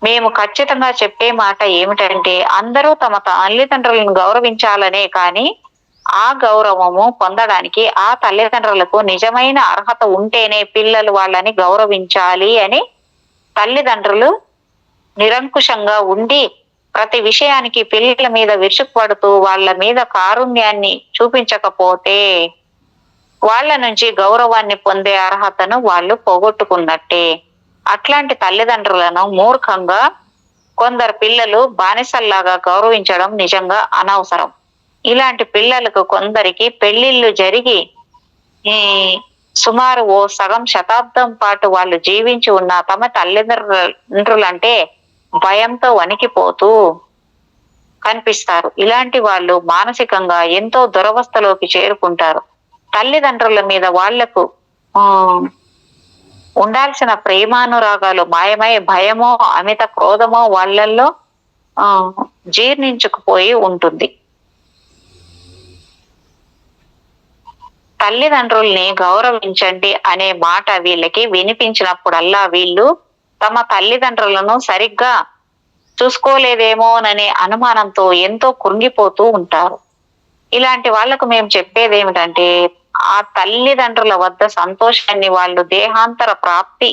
S2: మేము ఖచ్చితంగా చెప్పే మాట ఏమిటంటే అందరూ తమ తల్లిదండ్రులను గౌరవించాలనే, కానీ ఆ గౌరవము పొందడానికి ఆ తల్లిదండ్రులకు నిజమైన అర్హత ఉంటేనే పిల్లలు వాళ్ళని గౌరవించాలి అని తల్లిదండ్రులు నిరంకుశంగా ఉండి ప్రతి విషయానికి పిల్లల మీద విరుచుకుపడుతూ వాళ్ళ మీద కారుణ్యాన్ని చూపించకపోతే వాళ్ళ నుంచి గౌరవాన్ని పొందే అర్హతను వాళ్ళు పోగొట్టుకున్నట్టే. అట్లాంటి తల్లిదండ్రులను మూర్ఖంగా కొందరు పిల్లలు బానిసల్లాగా గౌరవించడం నిజంగా అనవసరం. ఇలాంటి పిల్లలకు కొందరికి పెళ్లిళ్ళు జరిగి సుమారు ఓ సగం శతాబ్దం పాటు వాళ్ళు జీవించి ఉన్న తమ తల్లిదండ్రులంటే భయంతో వణికిపోతూ కనిపిస్తారు. ఇలాంటి వాళ్ళు మానసికంగా ఎంతో దురవస్థలోకి చేరుకుంటారు. తల్లిదండ్రుల మీద వాళ్లకు ఉండాల్సిన ప్రేమానురాగాలు మాయమై భయమో అమిత క్రోధమో వాళ్ళల్లో జీర్ణించుకుపోయి ఉంటుంది. తల్లిదండ్రుల్ని గౌరవించండి అనే మాట వీళ్ళకి వినిపించినప్పుడల్లా వీళ్ళు తమ తల్లిదండ్రులను సరిగ్గా చూసుకోలేదేమోననే అనుమానంతో ఎంతో కృంగిపోతూ ఉంటారు. ఇలాంటి వాళ్లకు మేము చెప్పేది ఏమిటంటే ఆ తల్లిదండ్రుల వద్ద సంతోషాన్ని వాళ్ళు దేహాంతర ప్రాప్తి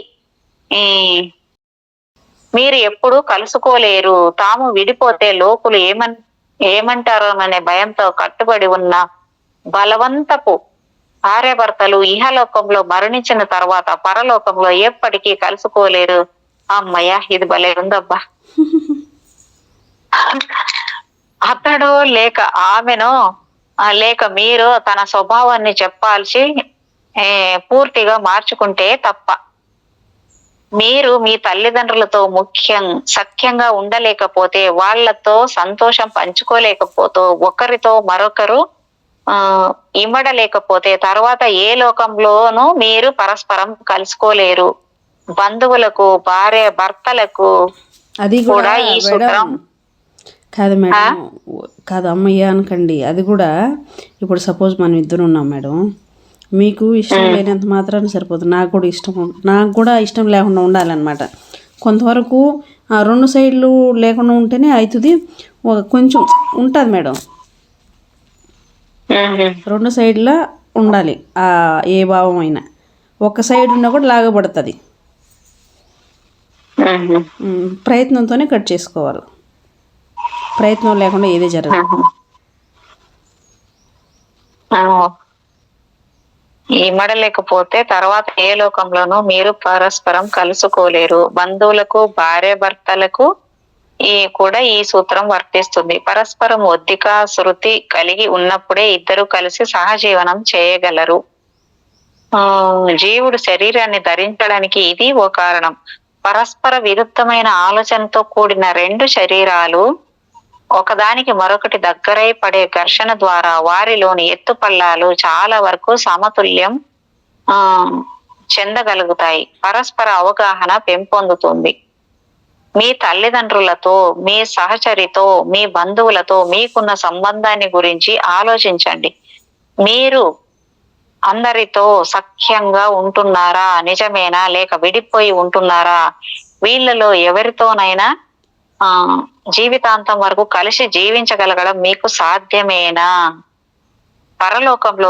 S2: మీరు ఎప్పుడూ కలుసుకోలేరు. తాము విడిపోతే లోకులు ఏమంటారోననే భయంతో కట్టుబడి ఉన్న బలవంతపు భార్యాభర్తలు ఇహలోకంలో మరణించిన తర్వాత పరలోకంలో ఎప్పటికీ కలుసుకోలేరు. అమ్మయ్య, ఇది భలే ఉందబ్బా. అతడు లేక ఆమెను లేక మీరు తన స్వభావాన్ని చెప్పాల్సి పూర్తిగా మార్చుకుంటే తప్ప మీరు మీ తల్లిదండ్రులతో సఖ్యంగా ఉండలేకపోతే, వాళ్ళతో సంతోషం పంచుకోలేకపోతూ, ఒకరితో మరొకరు ఇమడలేకపోతే తర్వాత ఏ లోకంలోనూ మీరు పరస్పరం కలుసుకోలేరు. బంధువులకు, భార్య భర్తలకు
S1: అది
S2: కూడా ఈ సూత్రం
S1: కాదు మేడం, కాదు అమ్మయ్య అనకండి. అది కూడా ఇప్పుడు సపోజ్ మనం ఇద్దరు ఉన్నాం మేడం, మీకు ఇష్టం లేనంత మాత్రాన సరిపోతుంది, నాకు కూడా ఇష్టం లేకుండా ఉండాలన్నమాట. కొంతవరకు రెండు సైడ్లు లేకుండా ఉంటేనే అవుతుంది. కొంచెం ఉంటుంది మేడం, రెండు సైడ్ల ఉండాలి. ఏ భావం అయినా ఒక సైడ్ ఉన్నా కూడా లాగబడుతుంది. ప్రయత్నంతోనే కట్ చేసుకోవాలి, ప్రయత్నం లేకుండా ఏదే జరగదు.
S2: ఇమడలేకపోతే తర్వాత ఏ లోకంలోనూ మీరు పరస్పరం కలుసుకోలేరు. బంధువులకు, భార్య భర్తలకు కూడా ఈ సూత్రం వర్తిస్తుంది. పరస్పరం ఒద్దిక, శృతి కలిగి ఉన్నప్పుడే ఇద్దరు కలిసి సహజీవనం చేయగలరు. జీవుడు శరీరాన్ని ధరించడానికి ఇది ఓ కారణం. పరస్పర విరుద్ధమైన ఆలోచనతో కూడిన రెండు శరీరాలు ఒకదానికి మరొకటి దగ్గరై పడే ఘర్షణ ద్వారా వారిలోని ఎత్తుపల్లాలు చాలా వరకు సమతుల్యం చెందగలుగుతాయి. పరస్పర అవగాహన పెంపొందుతుంది. మీ తల్లిదండ్రులతో, మీ సహచరితో, మీ బంధువులతో మీకున్న సంబంధాన్ని గురించి ఆలోచించండి. మీరు అందరితో సఖ్యంగా ఉంటున్నారా? నిజమేనా? లేక విడిపోయి ఉంటున్నారా? వీళ్ళలో ఎవరితోనైనా జీవితాంతం వరకు కలిసి జీవించగలగడం మీకు సాధ్యమేనా? పరలోకంలో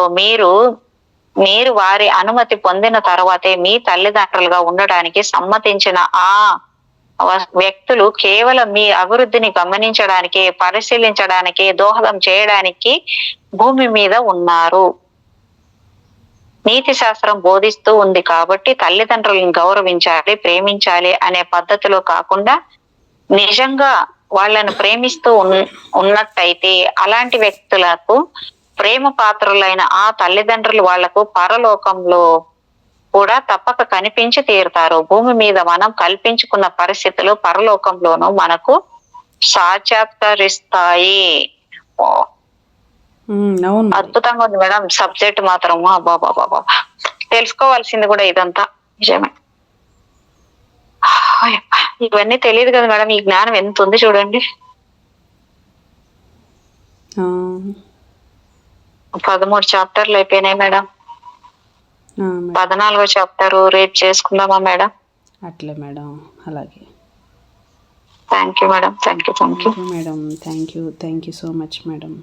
S2: మీరు వారి అనుమతి పొందిన తర్వాతే మీ తల్లిదండ్రులుగా ఉండడానికి సమ్మతించిన ఆ వ్యక్తులు కేవలం మీ అభివృద్ధిని గమనించడానికి, పరిశీలించడానికి, దోహదం చేయడానికి భూమి మీద ఉన్నారు. నీతి శాస్త్రం బోధిస్తూ ఉంది కాబట్టి తల్లిదండ్రులను గౌరవించాలి, ప్రేమించాలి అనే పద్ధతిలో కాకుండా నిజంగా వాళ్ళను ప్రేమిస్తూ ఉన్నట్టయితే అలాంటి వ్యక్తులకు ప్రేమ పాత్రులైన ఆ తల్లిదండ్రులు వాళ్లకు పరలోకంలో కూడా తప్పక కనిపించి తీరుతారు. భూమి మీద మనం కల్పించుకున్న పరిస్థితులు పరలోకంలోనూ మనకు సాక్షాత్కరిస్తాయి. అద్భుతంగా ఉంది మేడం సబ్జెక్ట్ మాత్రం. బాబా తెలుసుకోవాల్సింది కూడా ఇదంతా నిజమే. ఇవన్నీ తెలియదు కదా మేడం, ఈ జ్ఞానం ఎంత ఉంది చూడండి. 13 చాప్టర్లు అయిపోయినాయి మేడం. 14వ చాప్టర్ రేపు చేసుకుందామా మేడం?
S1: అట్లే మేడం, అలాగే.
S2: Thank you madam. Thank you
S1: madam. Thank you so much madam.